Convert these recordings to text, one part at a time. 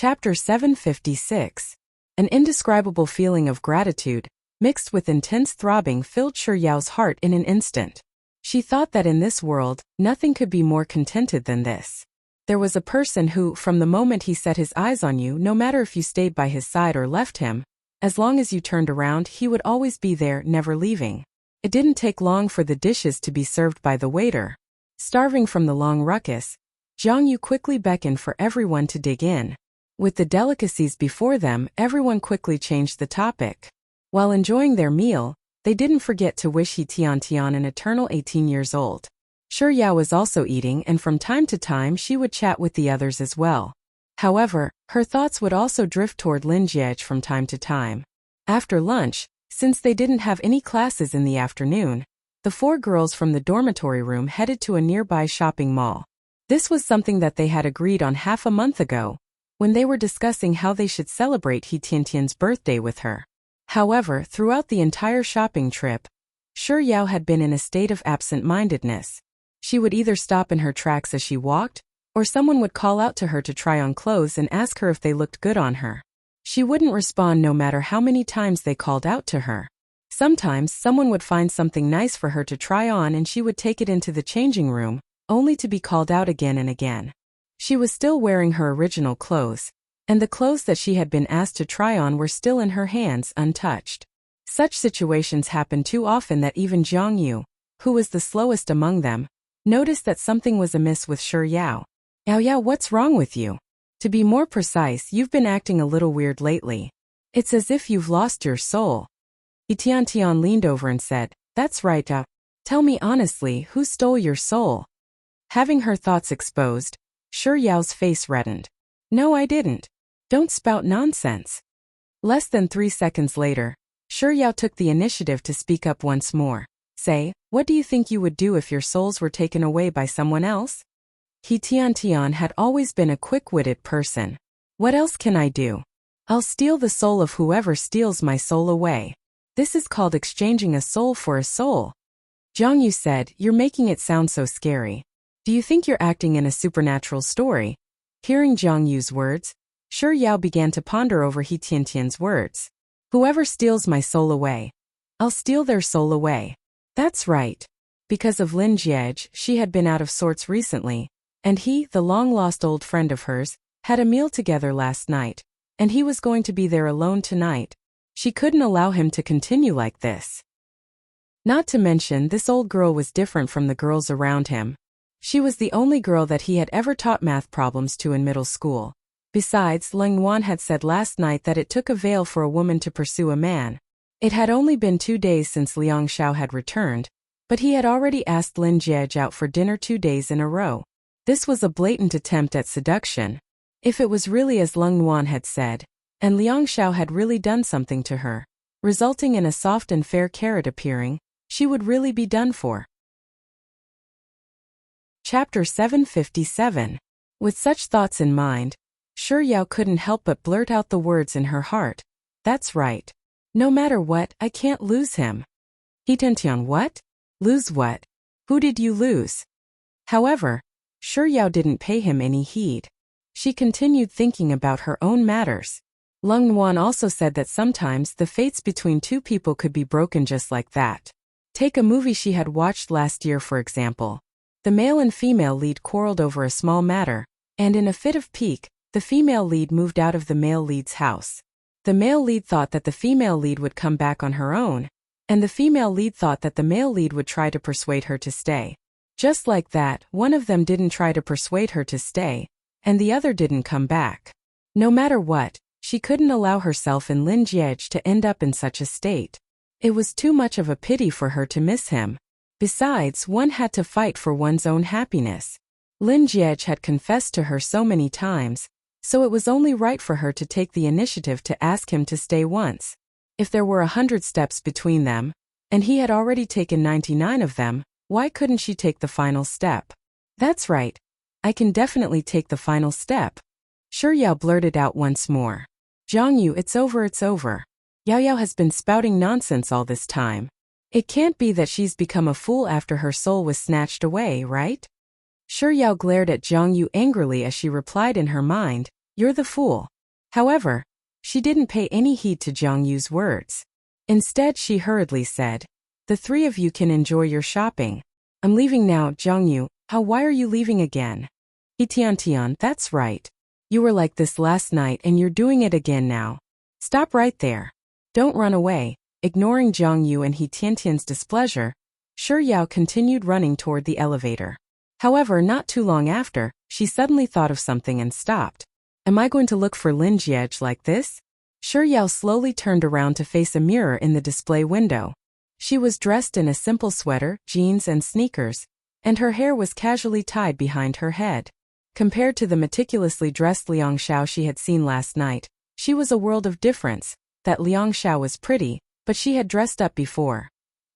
Chapter 756. An indescribable feeling of gratitude, mixed with intense throbbing, filled Shi Yao's heart in an instant. She thought that in this world, nothing could be more contented than this. There was a person who, from the moment he set his eyes on you, no matter if you stayed by his side or left him, as long as you turned around, he would always be there, never leaving. It didn't take long for the dishes to be served by the waiter. Starving from the long ruckus, Zhang Yu quickly beckoned for everyone to dig in. With the delicacies before them, everyone quickly changed the topic. While enjoying their meal, they didn't forget to wish He Tian an eternal 18 years old. Shi Yao was also eating, and from time to time she would chat with the others as well. However, her thoughts would also drift toward Lin Jiej from time to time. After lunch, since they didn't have any classes in the afternoon, the 4 girls from the dormitory room headed to a nearby shopping mall. This was something that they had agreed on half a month ago, when they were discussing how they should celebrate He Tian's birthday with her. However, throughout the entire shopping trip, Shi Yao had been in a state of absent-mindedness. She would either stop in her tracks as she walked, or someone would call out to her to try on clothes and ask her if they looked good on her. She wouldn't respond no matter how many times they called out to her. Sometimes someone would find something nice for her to try on and she would take it into the changing room, only to be called out again and again. She was still wearing her original clothes, and the clothes that she had been asked to try on were still in her hands, untouched. Such situations happened too often that even Zhang Yu, who was the slowest among them, noticed that something was amiss with Shi Yao. Yao, what's wrong with you? To be more precise, you've been acting a little weird lately. It's as if you've lost your soul. He Tian leaned over and said, That's right, tell me honestly, who stole your soul? Having her thoughts exposed, Shi Yao's face reddened. No, I didn't. Don't spout nonsense. Less than 3 seconds later, Shi Yao took the initiative to speak up once more. Say, what do you think you would do if your souls were taken away by someone else? He Tian had always been a quick-witted person. What else can I do? I'll steal the soul of whoever steals my soul away. This is called exchanging a soul for a soul. Zhang Yu said, You're making it sound so scary. Do you think you're acting in a supernatural story? Hearing Zhang Yu's words, Shi Yao began to ponder over He Tian's words. Whoever steals my soul away, I'll steal their soul away. That's right. Because of Lin Jiej, she had been out of sorts recently, and he, the long-lost old friend of hers, had a meal together last night, and he was going to be there alone tonight. She couldn't allow him to continue like this. Not to mention, this old girl was different from the girls around him. She was the only girl that he had ever taught math problems to in middle school. Besides, Leng Wan had said last night that it took a veil for a woman to pursue a man. It had only been 2 days since Liang Xiao had returned, but he had already asked Lin Jiej out for dinner 2 days in a row. This was a blatant attempt at seduction. If it was really as Leng Wan had said, and Liang Xiao had really done something to her, resulting in a soft and fair carrot appearing, she would really be done for. Chapter 757. With such thoughts in mind, Shi Yao couldn't help but blurt out the words in her heart. That's right. No matter what, I can't lose him. He Tian, what? Lose what? Who did you lose? However, Shi Yao didn't pay him any heed. She continued thinking about her own matters. Leng Wan also said that sometimes the fates between 2 people could be broken just like that. Take a movie she had watched last year for example. The male and female lead quarreled over a small matter, and in a fit of pique, the female lead moved out of the male lead's house. The male lead thought that the female lead would come back on her own, and the female lead thought that the male lead would try to persuade her to stay. Just like that, one of them didn't try to persuade her to stay, and the other didn't come back. No matter what, she couldn't allow herself and Lin Jiej to end up in such a state. It was too much of a pity for her to miss him. Besides, one had to fight for one's own happiness. Lin Jiej had confessed to her so many times, so it was only right for her to take the initiative to ask him to stay once. If there were 100 steps between them, and he had already taken 99 of them, why couldn't she take the final step? That's right. I can definitely take the final step. Shi Yao blurted out once more. Zhang Yu, it's over, it's over. Yao has been spouting nonsense all this time. It can't be that she's become a fool after her soul was snatched away, right? Shi Yao glared at Zhang Yu angrily as she replied in her mind, You're the fool. However, she didn't pay any heed to Jiang Yu's words. Instead, she hurriedly said, "The three of you can enjoy your shopping. I'm leaving now, Jiang Yu. Why are you leaving again?" He Tian, that's right. You were like this last night and you're doing it again now. Stop right there. Don't run away." Ignoring Jiang Yu and He Tian's displeasure, Shi Yao continued running toward the elevator. However, not too long after, she suddenly thought of something and stopped. Am I going to look for Lin Jiege like this? Shi Yao slowly turned around to face a mirror in the display window. She was dressed in a simple sweater, jeans and sneakers, and her hair was casually tied behind her head. Compared to the meticulously dressed Liang Xiao she had seen last night, she was a world of difference. That Liang Xiao was pretty, but she had dressed up before.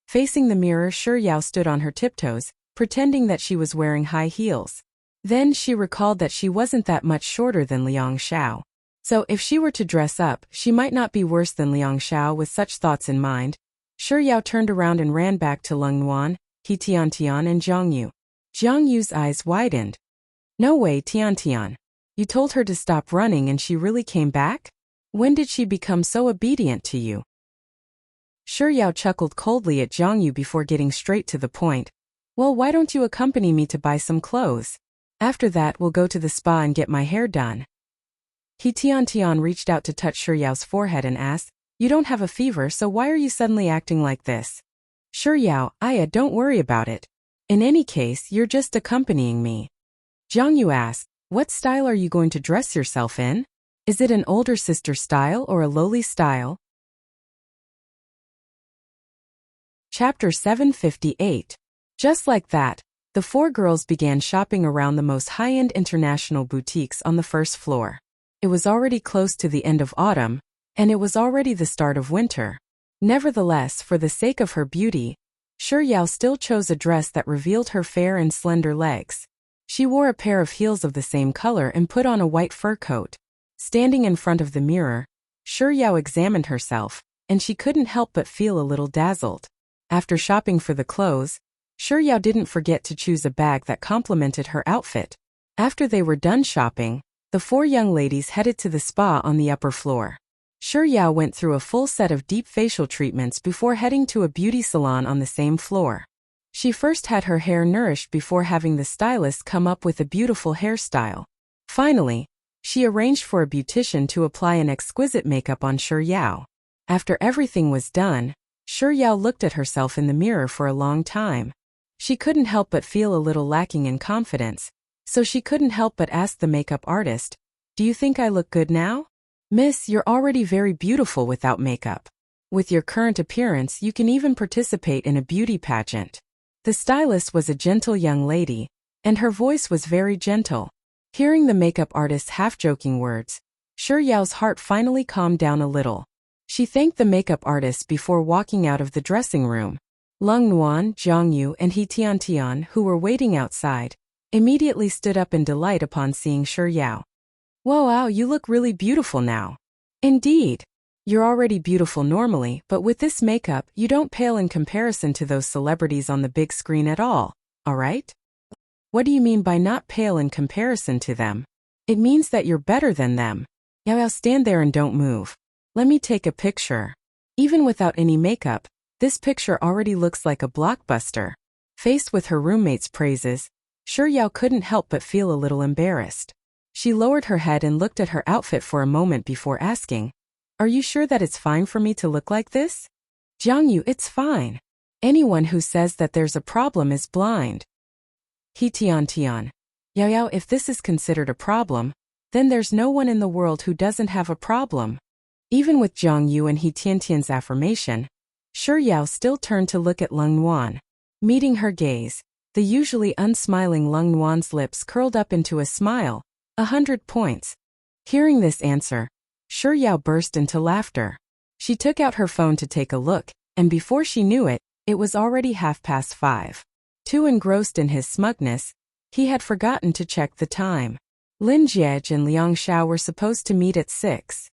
Facing the mirror, Shi Yao stood on her tiptoes, pretending that she was wearing high heels. Then she recalled that she wasn't that much shorter than Liang Xiao. So if she were to dress up, she might not be worse than Liang Xiao. With such thoughts in mind, Shi Yao turned around and ran back to Leng Nuan, He Tian and Jiang Yu. Jiang Yu's eyes widened. No way, Tian. You told her to stop running and she really came back? When did she become so obedient to you? Shi Yao chuckled coldly at Jiang Yu before getting straight to the point. Well, why don't you accompany me to buy some clothes? After that, we'll go to the spa and get my hair done. He Tian reached out to touch Shi Yao's forehead and asked, You don't have a fever, so why are you suddenly acting like this? Shi Yao, don't worry about it. In any case, you're just accompanying me. Jiang Yu asked, What style are you going to dress yourself in? Is it an older sister style or a lowly style? Chapter 758. Just like that, the four girls began shopping around the most high-end international boutiques on the first floor. It was already close to the end of autumn, and it was already the start of winter. Nevertheless, for the sake of her beauty, Shi Yao still chose a dress that revealed her fair and slender legs. She wore a pair of heels of the same color and put on a white fur coat. Standing in front of the mirror, Shi Yao examined herself, and she couldn't help but feel a little dazzled. After shopping for the clothes, Shi Yao didn't forget to choose a bag that complemented her outfit. After they were done shopping, the four young ladies headed to the spa on the upper floor. Shi Yao went through a full set of deep facial treatments before heading to a beauty salon on the same floor. She first had her hair nourished before having the stylist come up with a beautiful hairstyle. Finally, she arranged for a beautician to apply an exquisite makeup on Shi Yao. After everything was done, Shi Yao looked at herself in the mirror for a long time. She couldn't help but feel a little lacking in confidence, so she couldn't help but ask the makeup artist, Do you think I look good now? Miss, you're already very beautiful without makeup. With your current appearance, you can even participate in a beauty pageant. The stylist was a gentle young lady, and her voice was very gentle. Hearing the makeup artist's half-joking words, Shi Yao's heart finally calmed down a little. She thanked the makeup artist before walking out of the dressing room. Leng Nuan, Jiang Yu and He Tian, who were waiting outside, immediately stood up in delight upon seeing Shi Yao. Wow, you look really beautiful now. Indeed. You're already beautiful normally, but with this makeup, you don't pale in comparison to those celebrities on the big screen at all, alright? What do you mean by not pale in comparison to them? It means that you're better than them. Now stand there and don't move. Let me take a picture. Even without any makeup, this picture already looks like a blockbuster. Faced with her roommate's praises, Shi Yao couldn't help but feel a little embarrassed. She lowered her head and looked at her outfit for a moment before asking, Are you sure that it's fine for me to look like this? Jiang Yu, it's fine. Anyone who says that there's a problem is blind. He Tian. Yao, if this is considered a problem, then there's no one in the world who doesn't have a problem. Even with Jiang Yu and He Tian's affirmation, Shi Yao still turned to look at Leng Nuan. Meeting her gaze, the usually unsmiling Leng Nuan's lips curled up into a smile, 100 points. Hearing this answer, Shi Yao burst into laughter. She took out her phone to take a look, and before she knew it, it was already 5:30. Too engrossed in his smugness, he had forgotten to check the time. Lin Jiege and Liang Xiao were supposed to meet at 6:30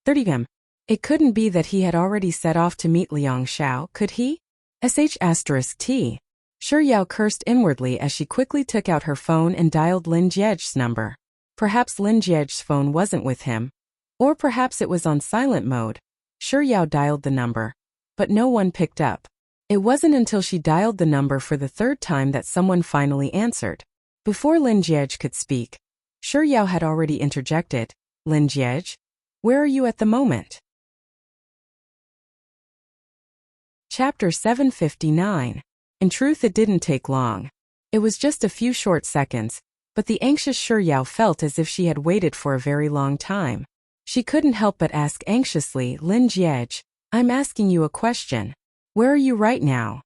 p.m. It couldn't be that he had already set off to meet Liang Xiao, could he? *T. Shi Yao cursed inwardly as she quickly took out her phone and dialed Lin Jiege's number. Perhaps Lin Jiej's phone wasn't with him. Or perhaps it was on silent mode. Shi Yao dialed the number. But no one picked up. It wasn't until she dialed the number for the third time that someone finally answered. Before Lin Jiej could speak, Shi Yao had already interjected. Lin Jiej? Where are you at the moment? Chapter 759. In truth, it didn't take long. It was just a few short seconds, but the anxious Shi Yao felt as if she had waited for a very long time. She couldn't help but ask anxiously, Lin Jiej, I'm asking you a question. Where are you right now?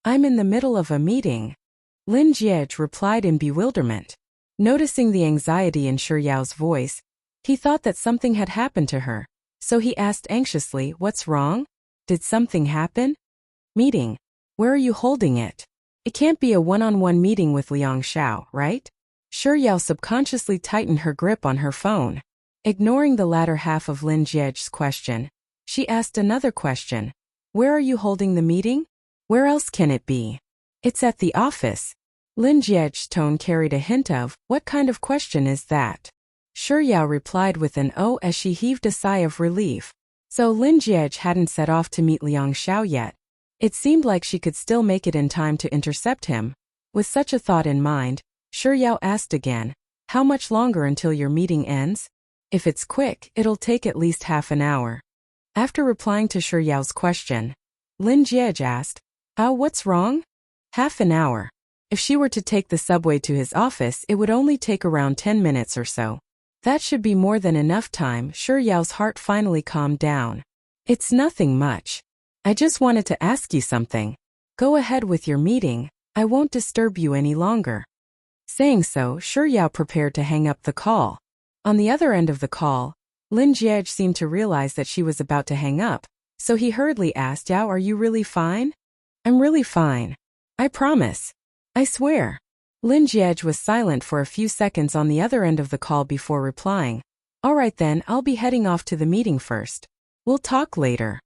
I'm in the middle of a meeting. Lin Jiej replied in bewilderment. Noticing the anxiety in Shi Yao's voice, he thought that something had happened to her, so he asked anxiously, what's wrong? Did something happen? Meeting. Where are you holding it? It can't be a one-on-one meeting with Liang Xiao, right? Shi Yao subconsciously tightened her grip on her phone. Ignoring the latter half of Lin Jiej's question, she asked another question. Where are you holding the meeting? Where else can it be? It's at the office. Lin Jiej's tone carried a hint of, what kind of question is that? Shi Yao replied with an oh as she heaved a sigh of relief. So Lin Jiej hadn't set off to meet Liang Xiao yet. It seemed like she could still make it in time to intercept him. With such a thought in mind, Shi Yao asked again, how much longer until your meeting ends? If it's quick, it'll take at least half an hour. After replying to Shi Yao's question, Lin Jiej asked, what's wrong? Half an hour. If she were to take the subway to his office, it would only take around 10 minutes or so. That should be more than enough time. Shi Yao's heart finally calmed down. It's nothing much. I just wanted to ask you something. Go ahead with your meeting. I won't disturb you any longer. Saying so, Shi Yao prepared to hang up the call. On the other end of the call, Lin Jiej seemed to realize that she was about to hang up, so he hurriedly asked, Yao, are you really fine? I'm really fine. I promise. I swear. Lin Jiej was silent for a few seconds on the other end of the call before replying. All right then, I'll be heading off to the meeting first. We'll talk later.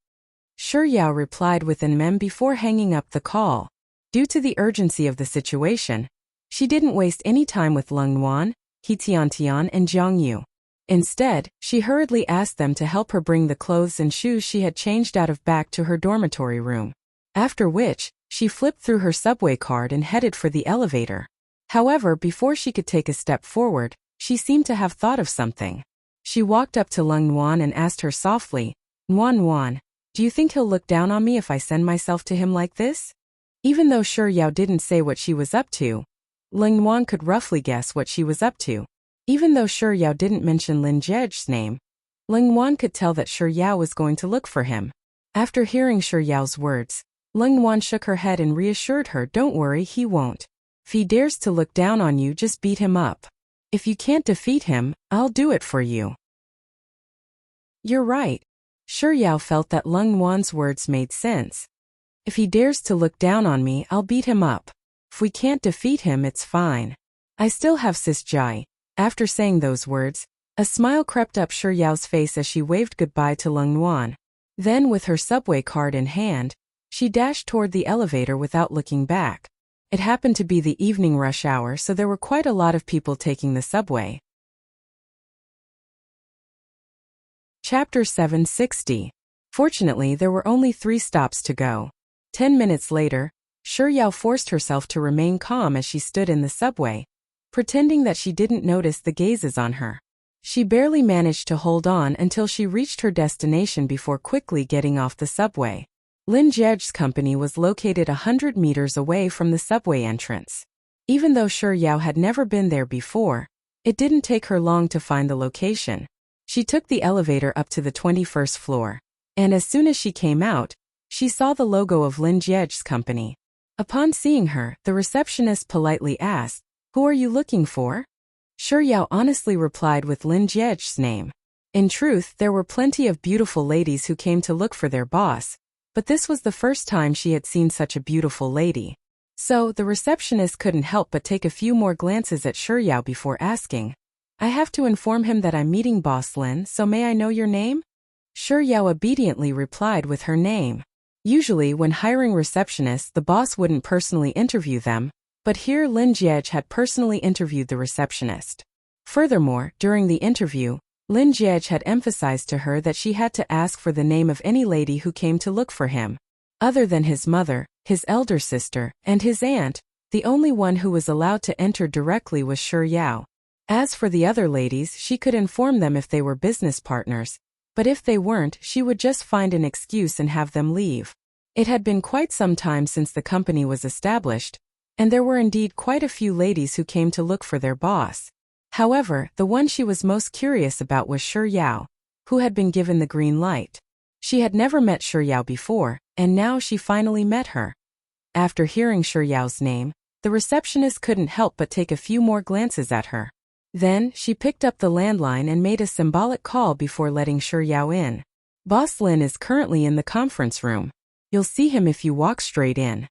Shi Yao replied with an mem before hanging up the call. Due to the urgency of the situation, she didn't waste any time with Leng Nuan, He Tiantian and Jiang Yu. Instead, she hurriedly asked them to help her bring the clothes and shoes she had changed out of back to her dormitory room. After which, she flipped through her subway card and headed for the elevator. However, before she could take a step forward, she seemed to have thought of something. She walked up to Leng Nuan and asked her softly, Nuan, do you think he'll look down on me if I send myself to him like this? Even though Shi Yao didn't say what she was up to, Leng Nuan could roughly guess what she was up to. Even though Shi Yao didn't mention Lin Jiej's name, Leng Nuan could tell that Shi Yao was going to look for him. After hearing Shi Yao's words, Leng Nuan shook her head and reassured her, don't worry, he won't. If he dares to look down on you, just beat him up. If you can't defeat him, I'll do it for you. You're right. Shi Yao felt that Leng Nuan's words made sense. If he dares to look down on me, I'll beat him up. If we can't defeat him, it's fine. I still have Sis Jai. After saying those words, a smile crept up Shi Yao's face as she waved goodbye to Leng Nuan. Then, with her subway card in hand, she dashed toward the elevator without looking back. It happened to be the evening rush hour, so there were quite a lot of people taking the subway. Chapter 760. Fortunately, there were only 3 stops to go. 10 minutes later, Shi Yao forced herself to remain calm as she stood in the subway, pretending that she didn't notice the gazes on her. She barely managed to hold on until she reached her destination before quickly getting off the subway. Lin Jiej's company was located 100 meters away from the subway entrance. Even though Shi Yao had never been there before, it didn't take her long to find the location. She took the elevator up to the 21st floor, and as soon as she came out, she saw the logo of Lin Jiej's company. Upon seeing her, the receptionist politely asked, Who are you looking for? Shi Yao honestly replied with Lin Jiej's name. In truth, there were plenty of beautiful ladies who came to look for their boss, but this was the first time she had seen such a beautiful lady. So, the receptionist couldn't help but take a few more glances at Shi Yao before asking, I have to inform him that I'm meeting Boss Lin, so may I know your name? Shi Yao obediently replied with her name. Usually, when hiring receptionists, the boss wouldn't personally interview them, but here Lin Jiej had personally interviewed the receptionist. Furthermore, during the interview, Lin Jiej had emphasized to her that she had to ask for the name of any lady who came to look for him. Other than his mother, his elder sister, and his aunt, the only one who was allowed to enter directly was Shi Yao. As for the other ladies, she could inform them if they were business partners, but if they weren't, she would just find an excuse and have them leave. It had been quite some time since the company was established, and there were indeed quite a few ladies who came to look for their boss. However, the one she was most curious about was Shi Yao, who had been given the green light. She had never met Shi Yao before, and now she finally met her. After hearing Shi Yao's name, the receptionist couldn't help but take a few more glances at her. Then, she picked up the landline and made a symbolic call before letting Shi Yao in. Boss Lin is currently in the conference room. You'll see him if you walk straight in.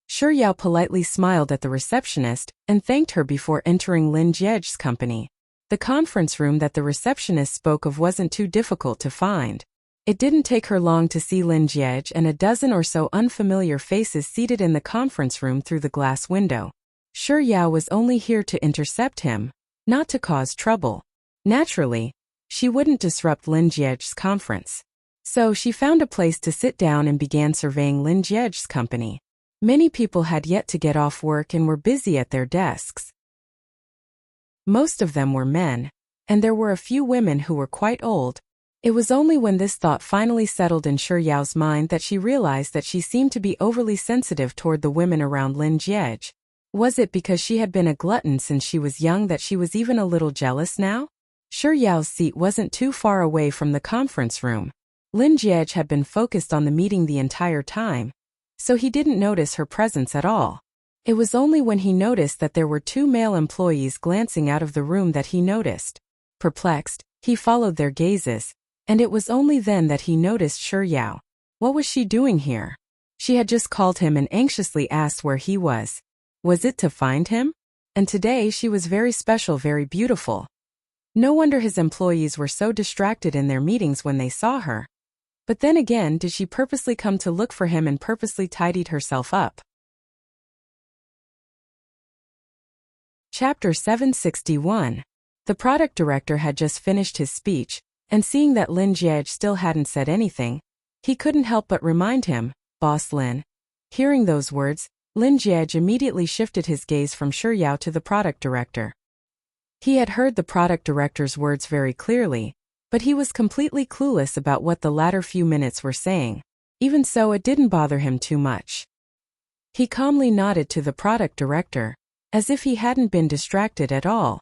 Shi Yao politely smiled at the receptionist and thanked her before entering Lin Jiej's company. The conference room that the receptionist spoke of wasn't too difficult to find. It didn't take her long to see Lin Jiej and a dozen or so unfamiliar faces seated in the conference room through the glass window. Shi Yao was only here to intercept him, not to cause trouble. Naturally, she wouldn't disrupt Lin Jiej's conference. So she found a place to sit down and began surveying Lin Jiej's company. Many people had yet to get off work and were busy at their desks. Most of them were men, and there were a few women who were quite old. It was only when this thought finally settled in Shi Yao's mind that she realized that she seemed to be overly sensitive toward the women around Lin Jiej. Was it because she had been a glutton since she was young that she was even a little jealous now? Shi Yao's seat wasn't too far away from the conference room. Lin Jiej had been focused on the meeting the entire time, so he didn't notice her presence at all. It was only when he noticed that there were two male employees glancing out of the room that he noticed. Perplexed, he followed their gazes, and it was only then that he noticed Shi Yao. What was she doing here? She had just called him and anxiously asked where he was. Was it to find him? And today she was very special, very beautiful. No wonder his employees were so distracted in their meetings when they saw her. But then again, did she purposely come to look for him and purposely tidied herself up? Chapter 761. The product director had just finished his speech, and seeing that Lin Jiej still hadn't said anything, he couldn't help but remind him, Boss Lin. Hearing those words, Lin Jiej immediately shifted his gaze from Shi Yao to the product director. He had heard the product director's words very clearly, but he was completely clueless about what the latter few minutes were saying. Even so, it didn't bother him too much. He calmly nodded to the product director, as if he hadn't been distracted at all.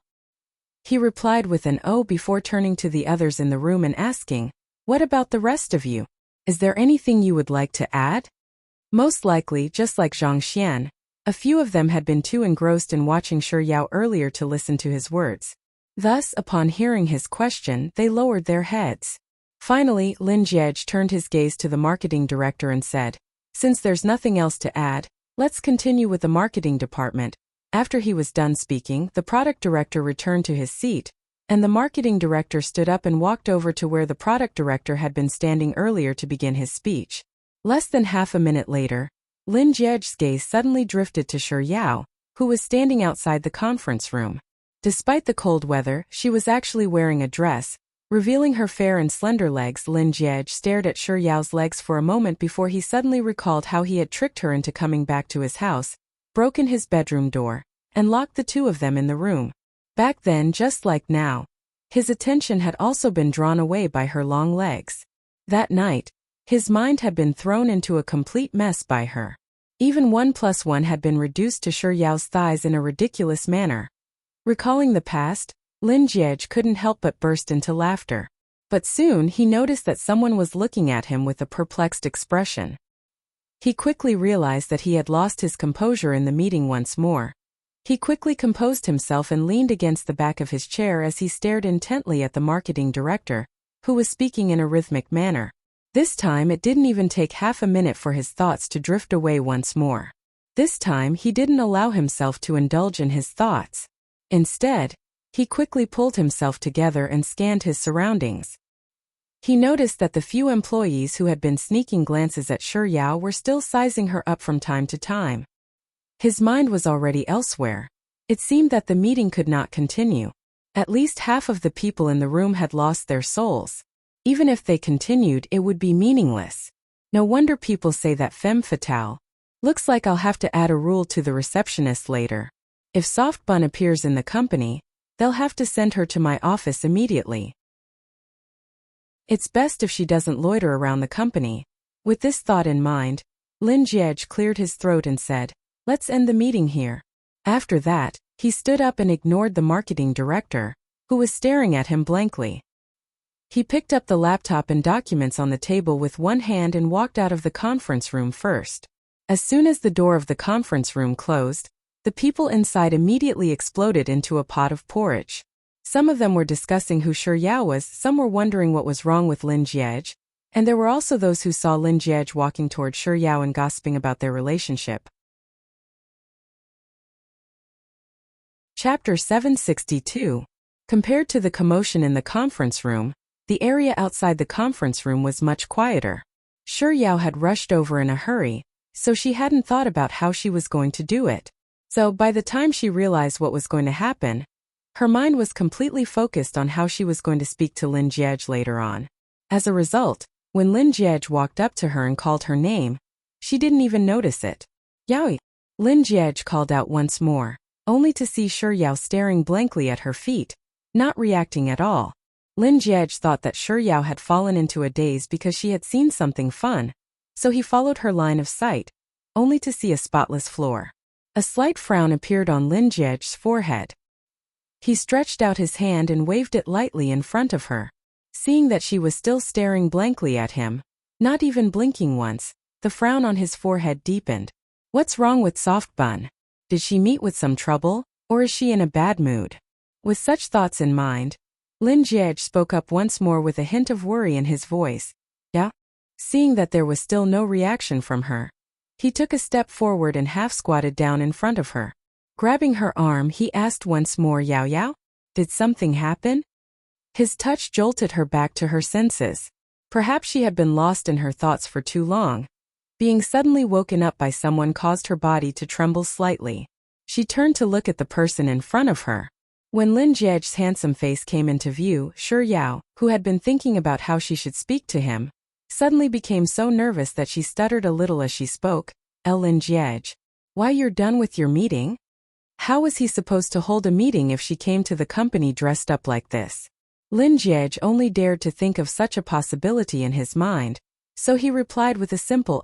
He replied with an "oh" before turning to the others in the room and asking, "What about the rest of you? Is there anything you would like to add?" Most likely, just like Zhang Xian, a few of them had been too engrossed in watching Shi Yao earlier to listen to his words. Thus, upon hearing his question, they lowered their heads. Finally, Lin Jiej turned his gaze to the marketing director and said, "Since there's nothing else to add, let's continue with the marketing department." After he was done speaking, the product director returned to his seat, and the marketing director stood up and walked over to where the product director had been standing earlier to begin his speech. Less than half a minute later, Lin Jiej's gaze suddenly drifted to Shi Yao, who was standing outside the conference room. Despite the cold weather, she was actually wearing a dress, revealing her fair and slender legs. Lin Jiej stared at Shi Yao's legs for a moment before he suddenly recalled how he had tricked her into coming back to his house, broken his bedroom door, and locked the two of them in the room. Back then, just like now, his attention had also been drawn away by her long legs. That night, his mind had been thrown into a complete mess by her. Even 1+1 had been reduced to Shi Yao's thighs in a ridiculous manner. Recalling the past, Lin Jiej couldn't help but burst into laughter. But soon he noticed that someone was looking at him with a perplexed expression. He quickly realized that he had lost his composure in the meeting once more. He quickly composed himself and leaned against the back of his chair as he stared intently at the marketing director, who was speaking in a rhythmic manner. This time it didn't even take half a minute for his thoughts to drift away once more. This time he didn't allow himself to indulge in his thoughts. Instead, he quickly pulled himself together and scanned his surroundings. He noticed that the few employees who had been sneaking glances at Shi Yao were still sizing her up from time to time. His mind was already elsewhere. It seemed that the meeting could not continue. At least half of the people in the room had lost their souls. Even if they continued, it would be meaningless. No wonder people say that femme fatale. Looks like I'll have to add a rule to the receptionist later. If Soft Bun appears in the company, they'll have to send her to my office immediately. It's best if she doesn't loiter around the company. With this thought in mind, Lin Jiej cleared his throat and said, "Let's end the meeting here." After that, he stood up and ignored the marketing director, who was staring at him blankly. He picked up the laptop and documents on the table with one hand and walked out of the conference room first. As soon as the door of the conference room closed, the people inside immediately exploded into a pot of porridge. Some of them were discussing who Shi Yao was, some were wondering what was wrong with Lin Jiej, and there were also those who saw Lin Jiej walking toward Shi Yao and gossiping about their relationship. Chapter 762. Compared to the commotion in the conference room, the area outside the conference room was much quieter. Shi Yao had rushed over in a hurry, so she hadn't thought about how she was going to do it. So by the time she realized what was going to happen, her mind was completely focused on how she was going to speak to Lin Jiej later on. As a result, when Lin Jiej walked up to her and called her name, she didn't even notice it. "Yaoi!" Lin Jiej called out once more, only to see Shi Yao staring blankly at her feet, not reacting at all. Lin Jiej thought that Shi Yao had fallen into a daze because she had seen something fun, so he followed her line of sight, only to see a spotless floor. A slight frown appeared on Lin Jiej's forehead. He stretched out his hand and waved it lightly in front of her. Seeing that she was still staring blankly at him, not even blinking once, the frown on his forehead deepened. What's wrong with Soft Bun? Did she meet with some trouble, or is she in a bad mood? With such thoughts in mind, Lin Jiej spoke up once more with a hint of worry in his voice. "Yeah?" Seeing that there was still no reaction from her, he took a step forward and half-squatted down in front of her. Grabbing her arm, he asked once more, "Yao Yao? Did something happen?" His touch jolted her back to her senses. Perhaps she had been lost in her thoughts for too long. Being suddenly woken up by someone caused her body to tremble slightly. She turned to look at the person in front of her. When Lin Jiej's handsome face came into view, Shi Yao, who had been thinking about how she should speak to him, suddenly became so nervous that she stuttered a little as she spoke. "Lin Jiej, why, you're done with your meeting?" How was he supposed to hold a meeting if she came to the company dressed up like this? Lin Jiej only dared to think of such a possibility in his mind, so he replied with a simple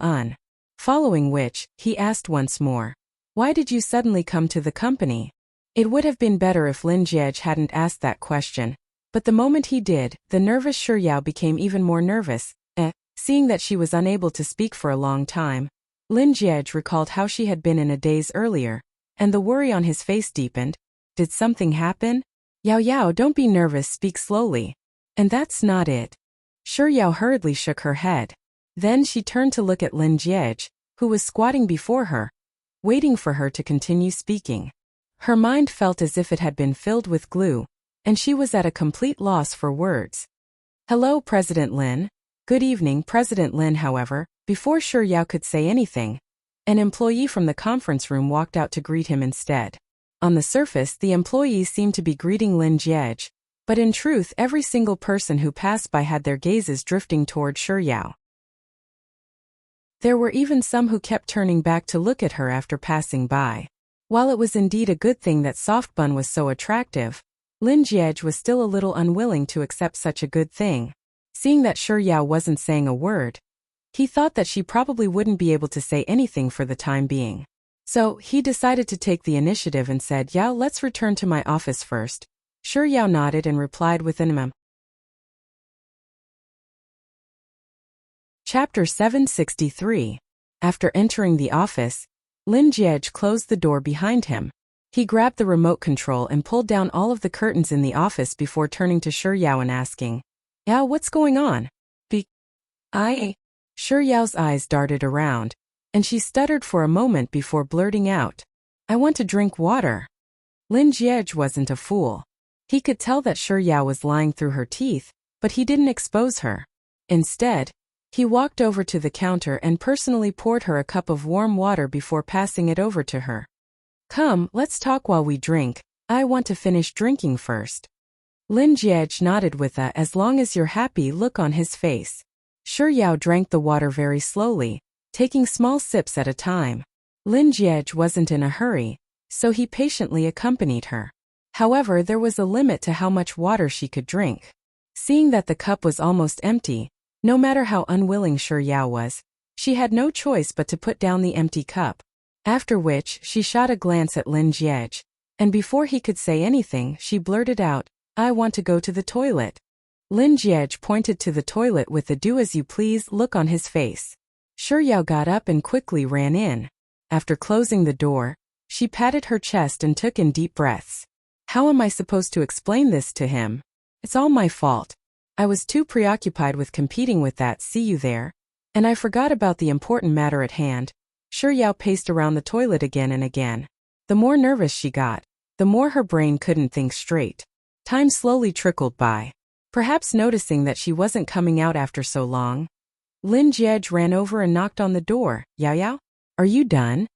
following which, he asked once more, "Why did you suddenly come to the company?" It would have been better if Lin Jiej hadn't asked that question, but the moment he did, the nervous Shi Yao became even more nervous. Seeing that she was unable to speak for a long time, Lin Jiej recalled how she had been in a daze earlier, and the worry on his face deepened. "Did something happen?" "Yao Yao, don't be nervous, speak slowly." "And that's not it." Shi Yao hurriedly shook her head. Then she turned to look at Lin Jiej, who was squatting before her, waiting for her to continue speaking. Her mind felt as if it had been filled with glue, and she was at a complete loss for words. "Hello, President Lin." "Good evening, President Lin." However, before Shi Yao could say anything, an employee from the conference room walked out to greet him instead. On the surface, the employee seemed to be greeting Lin Jiej, but in truth every single person who passed by had their gazes drifting toward Shi Yao. There were even some who kept turning back to look at her after passing by. While it was indeed a good thing that Soft Bun was so attractive, Lin Jiej was still a little unwilling to accept such a good thing. Seeing that Shi Yao wasn't saying a word, he thought that she probably wouldn't be able to say anything for the time being. So, he decided to take the initiative and said, "Yao, let's return to my office first." Shi Yao nodded and replied with an Chapter 763. After entering the office, Lin Jiej closed the door behind him. He grabbed the remote control and pulled down all of the curtains in the office before turning to Shi Yao and asking, "Yao, what's going on?" Shi Yao's eyes darted around, and she stuttered for a moment before blurting out, "I want to drink water." Lin Jiej wasn't a fool. He could tell that Shi Yao was lying through her teeth, but he didn't expose her. Instead, he walked over to the counter and personally poured her a cup of warm water before passing it over to her. "Come, let's talk while we drink. I want to finish drinking first." Lin Jiej nodded with a "as long as you're happy" look on his face. Shi Yao drank the water very slowly, taking small sips at a time. Lin Jiej wasn't in a hurry, so he patiently accompanied her. However, there was a limit to how much water she could drink. Seeing that the cup was almost empty, no matter how unwilling Shi Yao was, she had no choice but to put down the empty cup. After which, she shot a glance at Lin Jiej, and before he could say anything, she blurted out, "I want to go to the toilet." Lin Jiej pointed to the toilet with the "do as you please" look on his face. Shi Yao got up and quickly ran in. After closing the door, she patted her chest and took in deep breaths. How am I supposed to explain this to him? It's all my fault. I was too preoccupied with competing with that "see you there," and I forgot about the important matter at hand. Shi Yao paced around the toilet again and again. The more nervous she got, the more her brain couldn't think straight. Time slowly trickled by. Perhaps noticing that she wasn't coming out after so long, Lin Jiej ran over and knocked on the door. "Yao Yao? Are you done?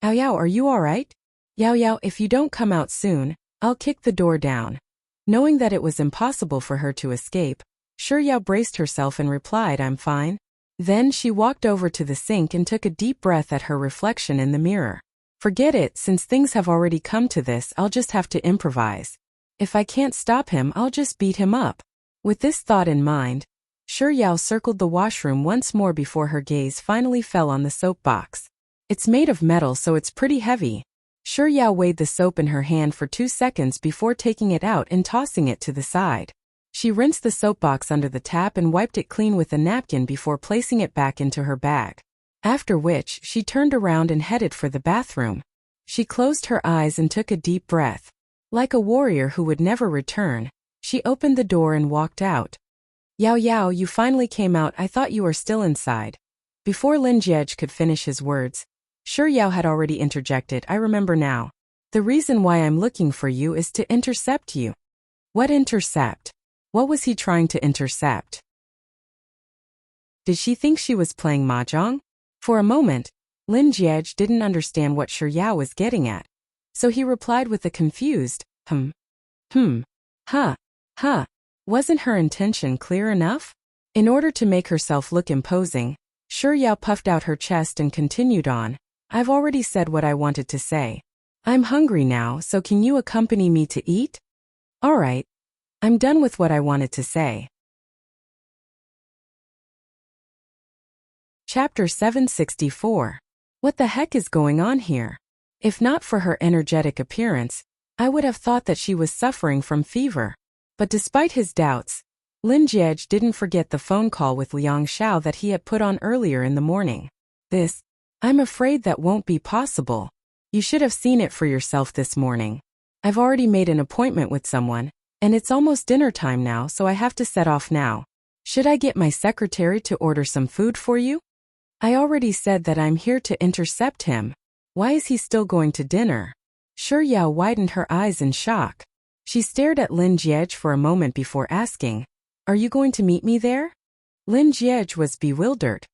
Yao Yao, are you alright? Yao Yao, if you don't come out soon, I'll kick the door down." Knowing that it was impossible for her to escape, Shi Yao braced herself and replied, "I'm fine." Then she walked over to the sink and took a deep breath at her reflection in the mirror. Forget it, since things have already come to this, I'll just have to improvise. If I can't stop him, I'll just beat him up. With this thought in mind, Shi Yao circled the washroom once more before her gaze finally fell on the soap box. It's made of metal, so it's pretty heavy. Shi Yao weighed the soap in her hand for 2 seconds before taking it out and tossing it to the side. She rinsed the soap box under the tap and wiped it clean with a napkin before placing it back into her bag. After which, she turned around and headed for the bathroom. She closed her eyes and took a deep breath. Like a warrior who would never return, she opened the door and walked out. "Yao Yao, you finally came out. I thought you were still inside." Before Lin Jiej could finish his words, Shi Yao had already interjected, "I remember now. The reason why I'm looking for you is to intercept you." What intercept? What was he trying to intercept? Did she think she was playing mahjong? For a moment, Lin Jiej didn't understand what Shi Yao was getting at. So he replied with a confused, huh. Wasn't her intention clear enough? In order to make herself look imposing, Shi Yao puffed out her chest and continued on, "I've already said what I wanted to say. I'm hungry now, so can you accompany me to eat?" "Alright. I'm done with what I wanted to say." Chapter 764. What the heck is going on here? If not for her energetic appearance, I would have thought that she was suffering from fever. But despite his doubts, Lin Jiej didn't forget the phone call with Liang Xiao that he had put on earlier in the morning. I'm afraid that won't be possible. You should have seen it for yourself this morning. I've already made an appointment with someone, and it's almost dinner time now, so I have to set off now. Should I get my secretary to order some food for you? I already said that I'm here to intercept him. Why is he still going to dinner? Shi Yao widened her eyes in shock. She stared at Lin Jiej for a moment before asking, "Are you going to meet me there?" Lin Jiej was bewildered.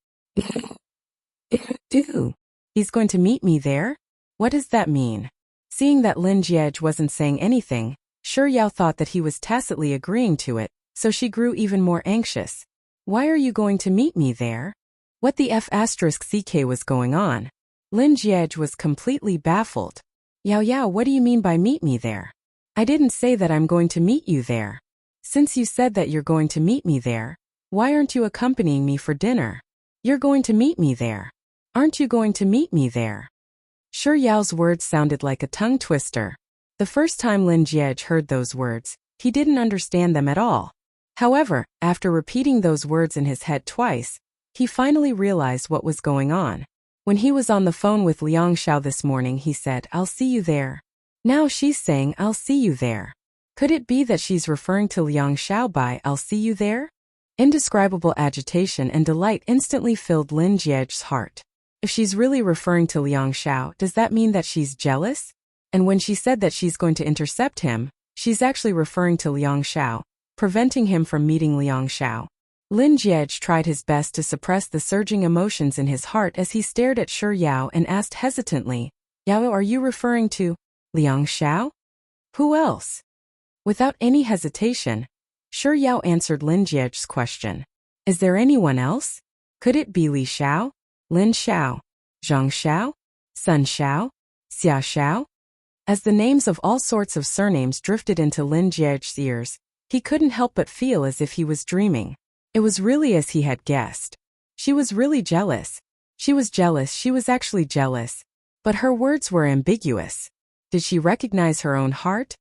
He's going to meet me there? What does that mean? Seeing that Lin Jiej wasn't saying anything, Shi Yao thought that he was tacitly agreeing to it, so she grew even more anxious. Why are you going to meet me there? What the F***ck was going on? Lin Jiej was completely baffled. Yao Yao, what do you mean by meet me there? I didn't say that I'm going to meet you there. Since you said that you're going to meet me there, why aren't you accompanying me for dinner? You're going to meet me there. Aren't you going to meet me there? Shi Yao's words sounded like a tongue twister. The first time Lin Jiej heard those words, he didn't understand them at all. However, after repeating those words in his head twice, he finally realized what was going on. When he was on the phone with Liang Xiao this morning, he said, "I'll see you there." Now she's saying, "I'll see you there." Could it be that she's referring to Liang Xiao by "I'll see you there"? Indescribable agitation and delight instantly filled Lin Jiej's heart. If she's really referring to Liang Xiao, does that mean that she's jealous? And when she said that she's going to intercept him, she's actually referring to Liang Xiao, preventing him from meeting Liang Xiao. Lin Jiej tried his best to suppress the surging emotions in his heart as he stared at Shi Yao and asked hesitantly, "Yao, are you referring to Liang Xiao? Who else?" Without any hesitation, Shi Yao answered Lin Jiej's question. Is there anyone else? Could it be Li Xiao, Lin Xiao, Zhang Xiao, Sun Xiao, Xia Xiao? As the names of all sorts of surnames drifted into Lin Jiej's ears, he couldn't help but feel as if he was dreaming. It was really as he had guessed. She was really jealous. She was actually jealous. But her words were ambiguous. Did she recognize her own heart?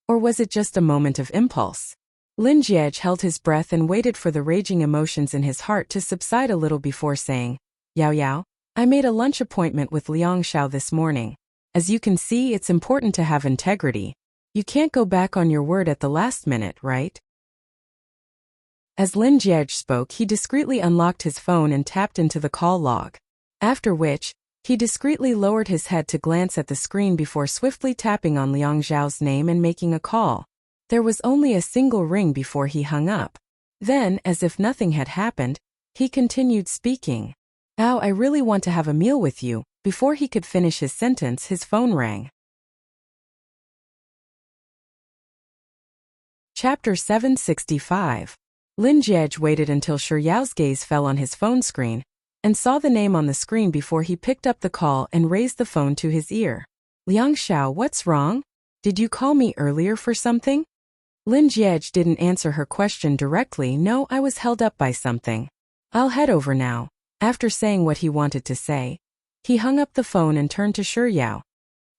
Or was it just a moment of impulse? Lin Jiej held his breath and waited for the raging emotions in his heart to subside a little before saying, Yao Yao, I made a lunch appointment with Liang Xiao this morning. As you can see, it's important to have integrity. You can't go back on your word at the last minute, right? As Lin Jiej spoke, he discreetly unlocked his phone and tapped into the call log. After which, he discreetly lowered his head to glance at the screen before swiftly tapping on Liang Xiao's name and making a call. There was only a single ring before he hung up. Then, as if nothing had happened, he continued speaking. Ow, I really want to have a meal with you. Before he could finish his sentence, his phone rang. Chapter 765. Lin Jiej waited until Shi Yao's gaze fell on his phone screen, and saw the name on the screen before he picked up the call and raised the phone to his ear. Liang Xiao, what's wrong? Did you call me earlier for something? Lin Jiej didn't answer her question directly. No, I was held up by something. I'll head over now. After saying what he wanted to say, he hung up the phone and turned to Shi Yao.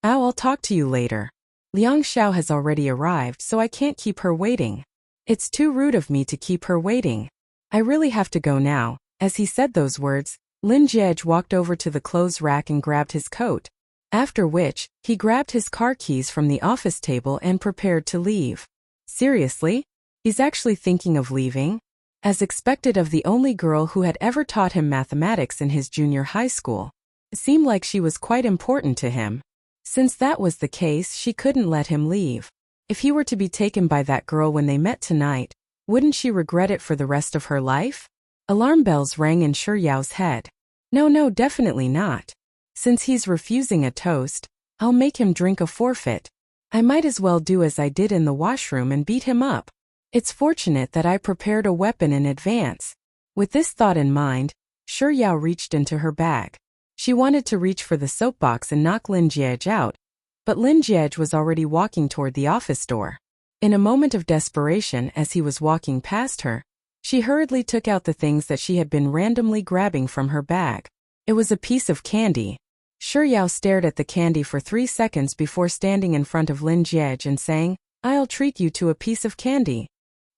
I'll talk to you later. Liang Xiao has already arrived, so I can't keep her waiting. It's too rude of me to keep her waiting. I really have to go now. As he said those words, Lin Jiej walked over to the clothes rack and grabbed his coat. After which, he grabbed his car keys from the office table and prepared to leave. Seriously? He's actually thinking of leaving? As expected of the only girl who had ever taught him mathematics in his junior high school, it seemed like she was quite important to him. Since that was the case, she couldn't let him leave. If he were to be taken by that girl when they met tonight, wouldn't she regret it for the rest of her life? Alarm bells rang in Shi Yao's head. No, definitely not. Since he's refusing a toast, I'll make him drink a forfeit. I might as well do as I did in the washroom and beat him up. It's fortunate that I prepared a weapon in advance. With this thought in mind, Shi Yao reached into her bag. She wanted to reach for the soapbox and knock Lin Jiej out, but Lin Jiej was already walking toward the office door. In a moment of desperation, as he was walking past her, she hurriedly took out the things that she had been randomly grabbing from her bag. It was a piece of candy. Shi Yao stared at the candy for 3 seconds before standing in front of Lin Jiej and saying, I'll treat you to a piece of candy.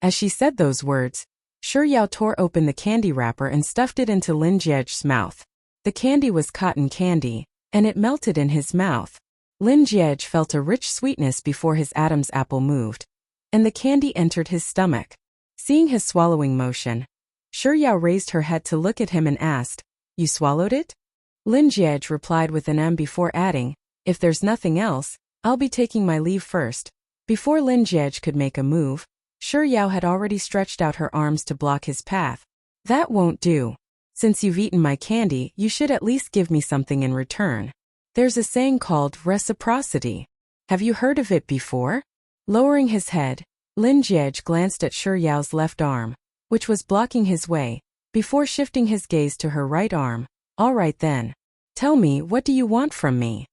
As she said those words, Shi Yao tore open the candy wrapper and stuffed it into Lin Jiej's mouth. The candy was cotton candy, and it melted in his mouth. Lin Jiej felt a rich sweetness before his Adam's apple moved, and the candy entered his stomach. Seeing his swallowing motion, Shi Yao raised her head to look at him and asked, You swallowed it? Lin Jiej replied with an before adding, If there's nothing else, I'll be taking my leave first. Before Lin Jiej could make a move, Shi Yao had already stretched out her arms to block his path. That won't do. Since you've eaten my candy, you should at least give me something in return. There's a saying called reciprocity. Have you heard of it before? Lowering his head, Lin Jiej glanced at Shi Yao's left arm, which was blocking his way, before shifting his gaze to her right arm. All right then. Tell me, what do you want from me?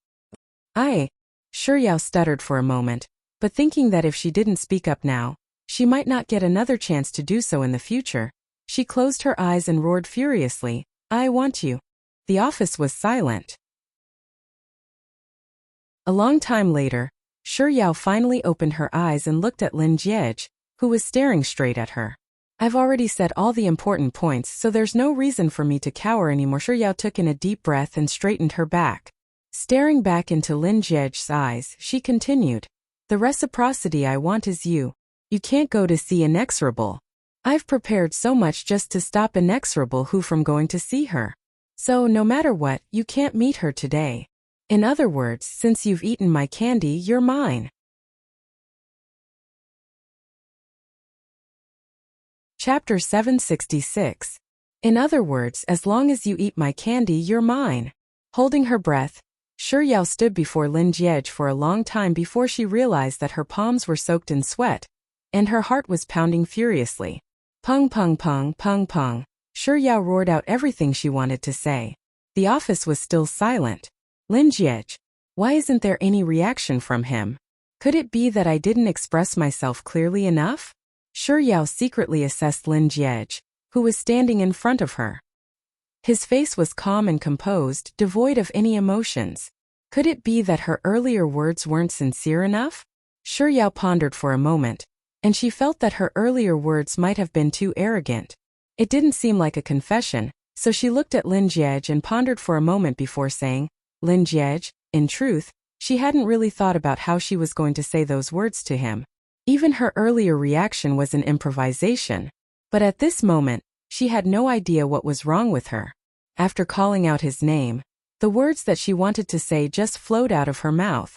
Shi Yao stuttered for a moment, but thinking that if she didn't speak up now, she might not get another chance to do so in the future, she closed her eyes and roared furiously, I want you. The office was silent. A long time later, Shi Yao finally opened her eyes and looked at Lin Jiej, who was staring straight at her. I've already said all the important points, so there's no reason for me to cower anymore. Shi Yao took in a deep breath and straightened her back. Staring back into Lin Jiej's eyes, she continued, The reciprocity I want is you. You can't go to see Inexorable. I've prepared so much just to stop Inexorable who from going to see her. So no matter what, you can't meet her today. In other words, since you've eaten my candy, you're mine. Chapter 766. In other words, as long as you eat my candy, you're mine. Holding her breath, Shi Yao stood before Lin Jiej for a long time before she realized that her palms were soaked in sweat, and her heart was pounding furiously. Pung pung pung pung pung. Shi Yao roared out everything she wanted to say. The office was still silent. Lin Jie, why isn't there any reaction from him? Could it be that I didn't express myself clearly enough? Shi Yao secretly assessed Lin Jie, who was standing in front of her. His face was calm and composed, devoid of any emotions. Could it be that her earlier words weren't sincere enough? Shi Yao pondered for a moment, and she felt that her earlier words might have been too arrogant. It didn't seem like a confession, so she looked at Lin Jie and pondered for a moment before saying, Lin Jie, in truth, she hadn't really thought about how she was going to say those words to him. Even her earlier reaction was an improvisation. But at this moment, she had no idea what was wrong with her. After calling out his name, the words that she wanted to say just flowed out of her mouth.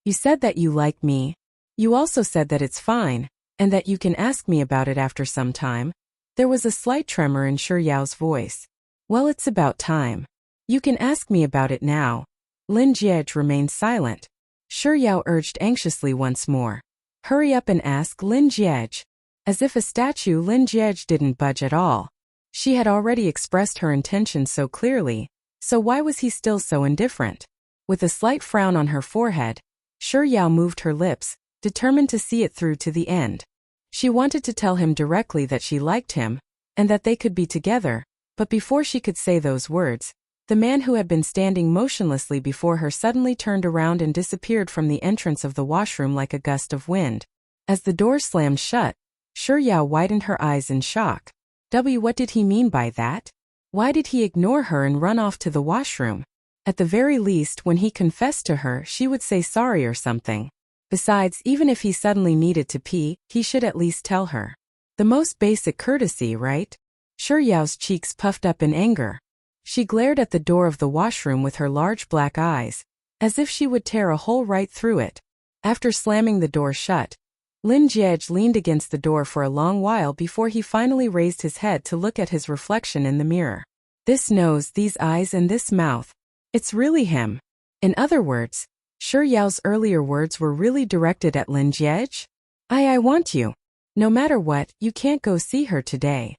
You said that you like me. You also said that it's fine, and that you can ask me about it after some time. There was a slight tremor in Shi Yao's voice. Well, it's about time. You can ask me about it now. Lin Jie remained silent. Shi Yao urged anxiously once more. Hurry up and ask Lin Jie. As if a statue, Lin Jie didn't budge at all. She had already expressed her intention so clearly, so why was he still so indifferent? With a slight frown on her forehead, Shi Yao moved her lips, determined to see it through to the end. She wanted to tell him directly that she liked him, and that they could be together, but before she could say those words, the man who had been standing motionlessly before her suddenly turned around and disappeared from the entrance of the washroom like a gust of wind. As the door slammed shut, Shi Yao widened her eyes in shock. What did he mean by that? Why did he ignore her and run off to the washroom? At the very least, when he confessed to her, she would say sorry or something. Besides, even if he suddenly needed to pee, he should at least tell her. The most basic courtesy, right? Shi Yao's cheeks puffed up in anger. She glared at the door of the washroom with her large black eyes, as if she would tear a hole right through it. After slamming the door shut, Lin Jie leaned against the door for a long while before he finally raised his head to look at his reflection in the mirror. This nose, these eyes, and this mouth. It's really him. In other words, Shi Yao's earlier words were really directed at Lin Jie. I want you. No matter what, you can't go see her today.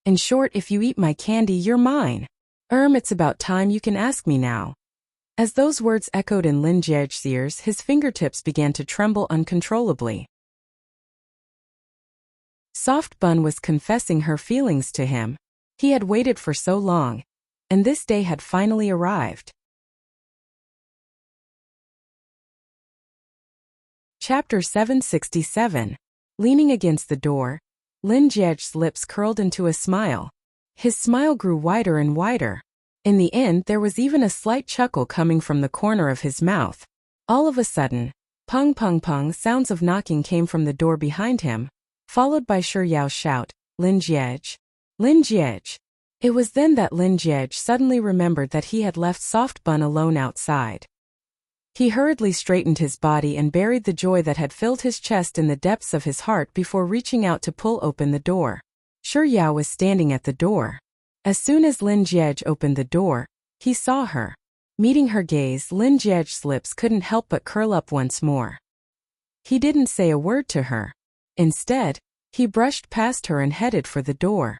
In short, if you eat my candy, you're mine. It's about time you can ask me now. As those words echoed in Lin Jie's ears, his fingertips began to tremble uncontrollably. Soft Bun was confessing her feelings to him. He had waited for so long, and this day had finally arrived. Chapter 767. Leaning against the door, Lin Jie's lips curled into a smile. His smile grew wider and wider. In the end, there was even a slight chuckle coming from the corner of his mouth. All of a sudden, pung pung pung sounds of knocking came from the door behind him, followed by Shi Yao's shout, Lin Jie. Lin Jie. It was then that Lin Jie suddenly remembered that he had left Soft Bun alone outside. He hurriedly straightened his body and buried the joy that had filled his chest in the depths of his heart before reaching out to pull open the door. Shi Yao was standing at the door. As soon as Lin Jie opened the door, he saw her. Meeting her gaze, Lin Jie's lips couldn't help but curl up once more. He didn't say a word to her. Instead, he brushed past her and headed for the door.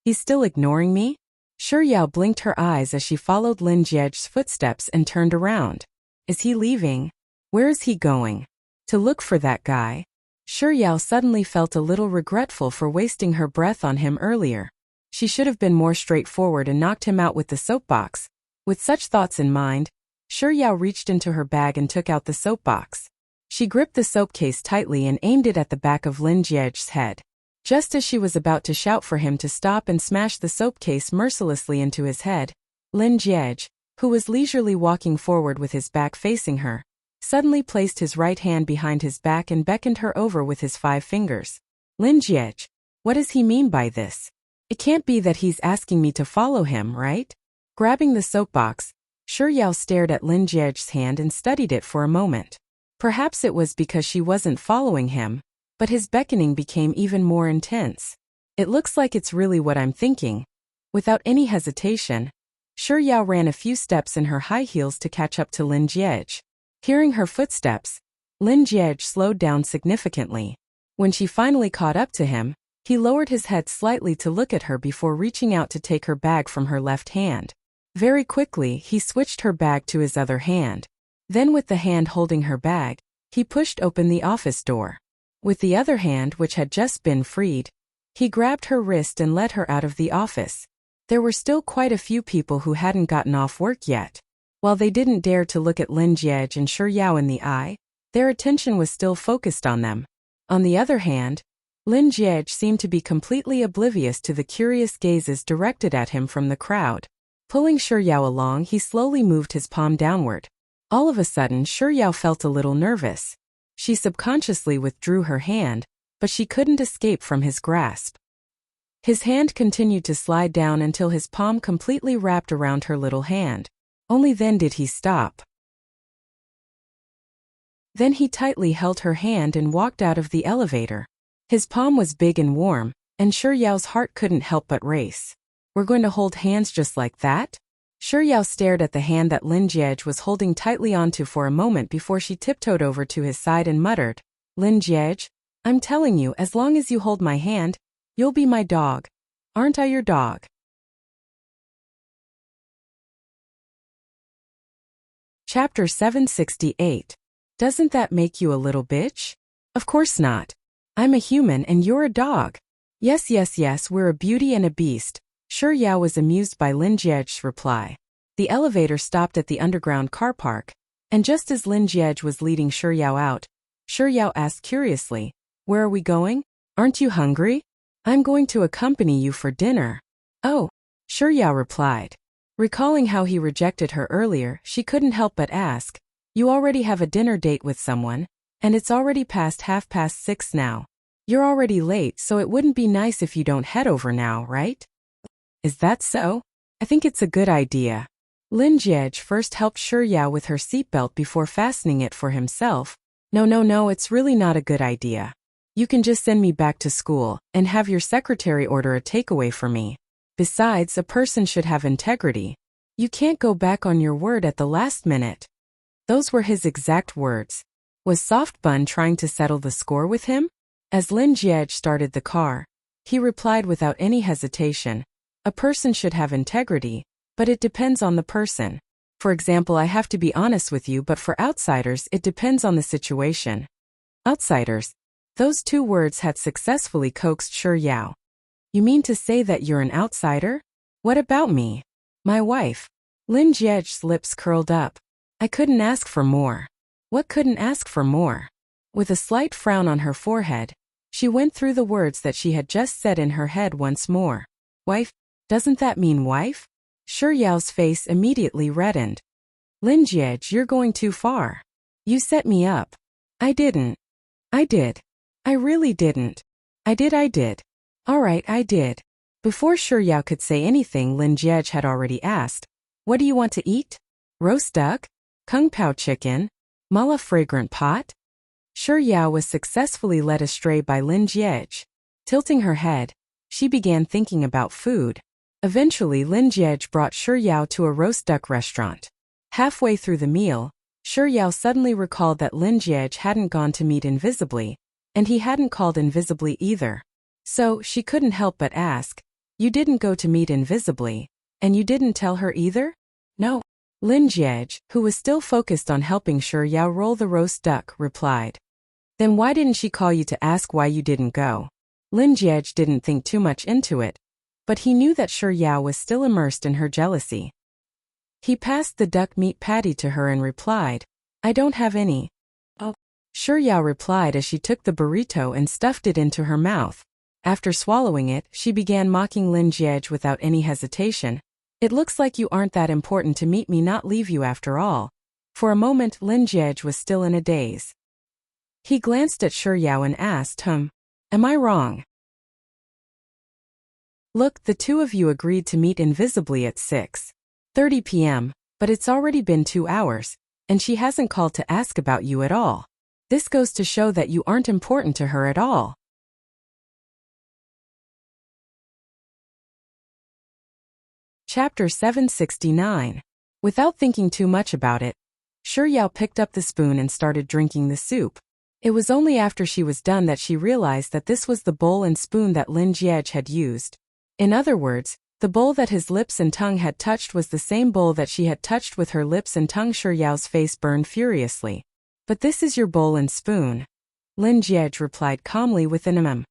He's still ignoring me? Shi Yao blinked her eyes as she followed Lin Jie's footsteps and turned around. Is he leaving? Where is he going? To look for that guy? Shi Yao suddenly felt a little regretful for wasting her breath on him earlier. She should have been more straightforward and knocked him out with the soapbox. With such thoughts in mind, Shi Yao reached into her bag and took out the soapbox. She gripped the soap case tightly and aimed it at the back of Lin Jie's head. Just as she was about to shout for him to stop and smash the soap case mercilessly into his head, Lin Jie, who was leisurely walking forward with his back facing her, suddenly placed his right hand behind his back and beckoned her over with his 5 fingers. Lin Jie, what does he mean by this? It can't be that he's asking me to follow him, right? Grabbing the soapbox, Shi Yao stared at Lin Jie's hand and studied it for a moment. Perhaps it was because she wasn't following him, but his beckoning became even more intense. It looks like it's really what I'm thinking. Without any hesitation, Shi Yao ran a few steps in her high heels to catch up to Lin Jie. Hearing her footsteps, Lin Jie slowed down significantly. When she finally caught up to him, he lowered his head slightly to look at her before reaching out to take her bag from her left hand. Very quickly, he switched her bag to his other hand. Then with the hand holding her bag, he pushed open the office door. With the other hand, which had just been freed, he grabbed her wrist and led her out of the office. There were still quite a few people who hadn't gotten off work yet. While they didn't dare to look at Lin Jiej and Shi Yao in the eye, their attention was still focused on them. On the other hand, Lin Jiej seemed to be completely oblivious to the curious gazes directed at him from the crowd. Pulling Shi Yao along, he slowly moved his palm downward. All of a sudden, Shi Yao felt a little nervous. She subconsciously withdrew her hand, but she couldn't escape from his grasp. His hand continued to slide down until his palm completely wrapped around her little hand. Only then did he stop. Then he tightly held her hand and walked out of the elevator. His palm was big and warm, and Shi Yao's heart couldn't help but race. We're going to hold hands just like that? Shi Yao stared at the hand that Lin Jiej was holding tightly onto for a moment before she tiptoed over to his side and muttered, "Lin Jiej, I'm telling you, as long as you hold my hand, you'll be my dog. Aren't I your dog?" Chapter 768. Doesn't that make you a little bitch? Of course not. I'm a human and you're a dog. Yes, we're a beauty and a beast. Shi Yao was amused by Lin Jiej's reply. The elevator stopped at the underground car park, and just as Lin Jiej was leading Shi Yao out, Shi Yao asked curiously, "Where are we going? Aren't you hungry?" "I'm going to accompany you for dinner." "Oh," Shi Yao replied. Recalling how he rejected her earlier, she couldn't help but ask, "You already have a dinner date with someone, and it's already past 6:30 now. You're already late, so it wouldn't be nice if you don't head over now, right?" "Is that so? I think it's a good idea." Lin Jiej first helped Shi Yao with her seatbelt before fastening it for himself. No, it's really not a good idea. You can just send me back to school and have your secretary order a takeaway for me. Besides, a person should have integrity. You can't go back on your word at the last minute." Those were his exact words. Was Soft Bun trying to settle the score with him? As Lin Jiej started the car, he replied without any hesitation, "A person should have integrity, but it depends on the person. For example, I have to be honest with you, but for outsiders, it depends on the situation." Outsiders. Those two words had successfully coaxed Shi Yao. "You mean to say that you're an outsider? What about me? My wife?" Lin Jiej's lips curled up. "I couldn't ask for more." What couldn't ask for more? With a slight frown on her forehead, she went through the words that she had just said in her head once more. "Wife? Doesn't that mean wife?" Shi Yao's face immediately reddened. "Lin Jiej, you're going too far. You set me up." "I didn't." "I did. I really didn't." I did. "All right, I did." Before Shi Yao could say anything, Lin Jiej had already asked, "What do you want to eat? Roast duck? Kung Pao chicken? Mala fragrant pot?" Shi Yao was successfully led astray by Lin Jiej. Tilting her head, she began thinking about food. Eventually, Lin Jiej brought Shi Yao to a roast duck restaurant. Halfway through the meal, Shi Yao suddenly recalled that Lin Jiej hadn't gone to meet invisibly, and he hadn't called invisibly either. So, she couldn't help but ask, "You didn't go to meet invisibly, and you didn't tell her either?" "No." Lin Jiej, who was still focused on helping Shi Yao roll the roast duck, replied. "Then why didn't she call you to ask why you didn't go?" Lin Jiej didn't think too much into it, but he knew that Shi Yao was still immersed in her jealousy. He passed the duck meat patty to her and replied, "I don't have any." "Oh." Shi Yao replied as she took the burrito and stuffed it into her mouth. After swallowing it, she began mocking Lin Jiej without any hesitation. "It looks like you aren't that important to meet me, not leave you after all." For a moment, Lin Jiej was still in a daze. He glanced at Shi Yao and asked, Am I wrong?" "Look, the two of you agreed to meet invisibly at 6:30 p.m., but it's already been 2 hours, and she hasn't called to ask about you at all. This goes to show that you aren't important to her at all." Chapter 769. Without thinking too much about it, Shi Yao picked up the spoon and started drinking the soup. It was only after she was done that she realized that this was the bowl and spoon that Lin Jiej had used. In other words, the bowl that his lips and tongue had touched was the same bowl that she had touched with her lips and tongue. Shi Yao's face burned furiously. But this is your bowl and spoon, Lin Jiej replied calmly with an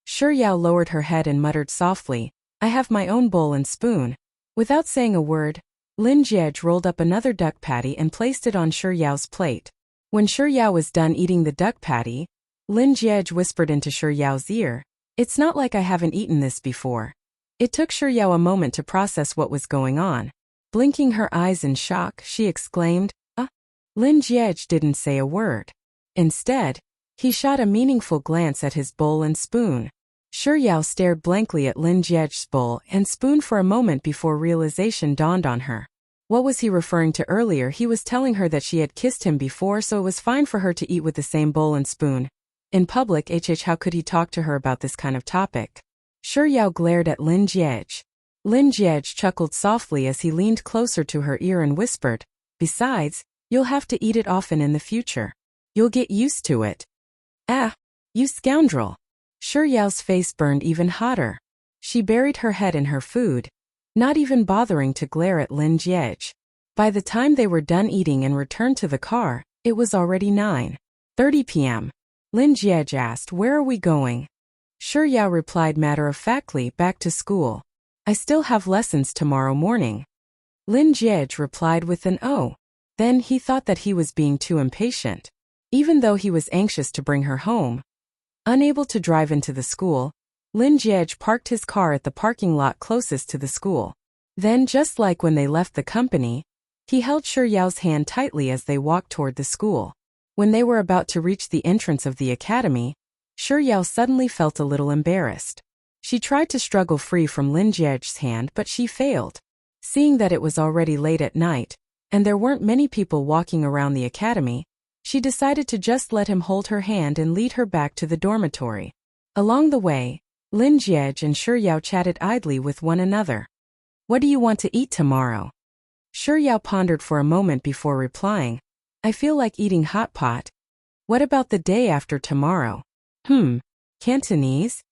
Shi Yao lowered her head and muttered softly, I have my own bowl and spoon. Without saying a word, Lin Jiej rolled up another duck patty and placed it on Shi Yao's plate. When Shi Yao was done eating the duck patty, Lin Jiej whispered into Shi Yao's ear, It's not like I haven't eaten this before. It took Shi Yao a moment to process what was going on. Blinking her eyes in shock, she exclaimed, Lin Jiej didn't say a word. Instead, he shot a meaningful glance at his bowl and spoon. Shi Yao stared blankly at Lin Jiej's bowl and spoon for a moment before realization dawned on her. What was he referring to earlier? He was telling her that she had kissed him before, so it was fine for her to eat with the same bowl and spoon. In public, how could he talk to her about this kind of topic? Shi Yao glared at Lin Jiej. Lin Jiej chuckled softly as he leaned closer to her ear and whispered, Besides, you'll have to eat it often in the future. You'll get used to it. Ah, you scoundrel. Shi Yao's face burned even hotter. She buried her head in her food, not even bothering to glare at Lin Jiej. By the time they were done eating and returned to the car, it was already 9:30 p.m. Lin Jiej asked, Where are we going? Shi Yao replied matter-of-factly, Back to school. I still have lessons tomorrow morning. Lin Jiej replied with an oh. Then he thought that he was being too impatient. Even though he was anxious to bring her home. Unable to drive into the school, Lin Jiej parked his car at the parking lot closest to the school. Then, just like when they left the company, he held Shi Yao's hand tightly as they walked toward the school. When they were about to reach the entrance of the academy, Shi Yao suddenly felt a little embarrassed. She tried to struggle free from Lin Jiej's hand, but she failed. Seeing that it was already late at night, and there weren't many people walking around the academy, she decided to just let him hold her hand and lead her back to the dormitory. Along the way, Lin Jiej and Shi Yao chatted idly with one another. What do you want to eat tomorrow? Shi Yao pondered for a moment before replying, I feel like eating hot pot. What about the day after tomorrow? Cantonese?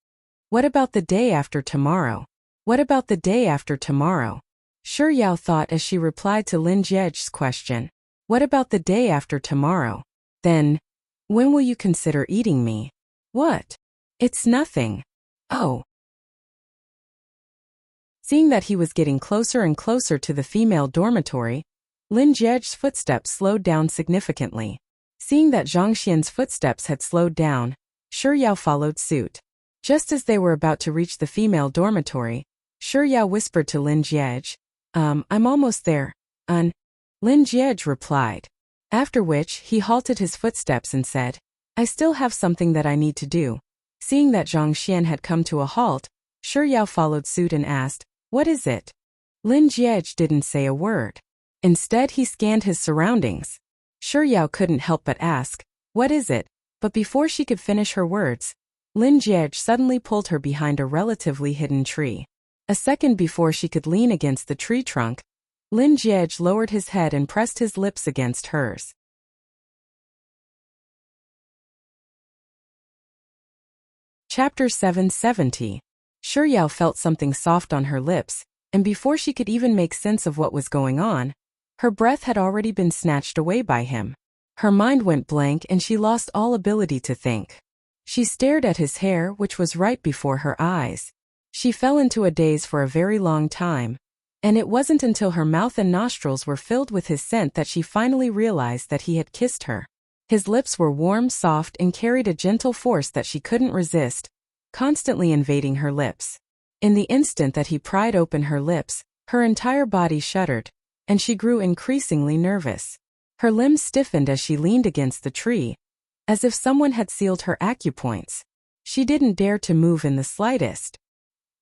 What about the day after tomorrow? What about the day after tomorrow? Shi Yao thought as she replied to Lin Jiej's question. What about the day after tomorrow? Then, when will you consider eating me? What? It's nothing. Oh. Seeing that he was getting closer and closer to the female dormitory, Lin Jiej's footsteps slowed down significantly. Seeing that Zhang Xian's footsteps had slowed down, Shi Yao followed suit. Just as they were about to reach the female dormitory, Shi Yao whispered to Lin Jiej, I'm almost there. Lin Jiej replied. After which, he halted his footsteps and said, I still have something that I need to do. Seeing that Zhang Xian had come to a halt, Shi Yao followed suit and asked, What is it? Lin Jiej didn't say a word. Instead, he scanned his surroundings. Shi Yao couldn't help but ask, What is it? But before she could finish her words, Lin Jiej suddenly pulled her behind a relatively hidden tree. A second before she could lean against the tree trunk, Lin Jiej lowered his head and pressed his lips against hers. Chapter 770. Shi Yao felt something soft on her lips, and before she could even make sense of what was going on, her breath had already been snatched away by him. Her mind went blank and she lost all ability to think. She stared at his hair, which was right before her eyes. She fell into a daze for a very long time. And it wasn't until her mouth and nostrils were filled with his scent that she finally realized that he had kissed her. His lips were warm, soft, and carried a gentle force that she couldn't resist, constantly invading her lips. In the instant that he pried open her lips, her entire body shuddered, and she grew increasingly nervous. Her limbs stiffened as she leaned against the tree, as if someone had sealed her acupoints. She didn't dare to move in the slightest.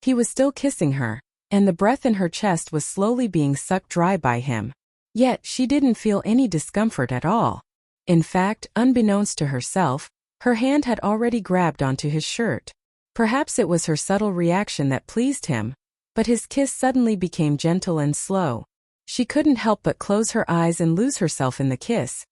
He was still kissing her, and the breath in her chest was slowly being sucked dry by him. Yet, she didn't feel any discomfort at all. In fact, unbeknownst to herself, her hand had already grabbed onto his shirt. Perhaps it was her subtle reaction that pleased him, but his kiss suddenly became gentle and slow. She couldn't help but close her eyes and lose herself in the kiss.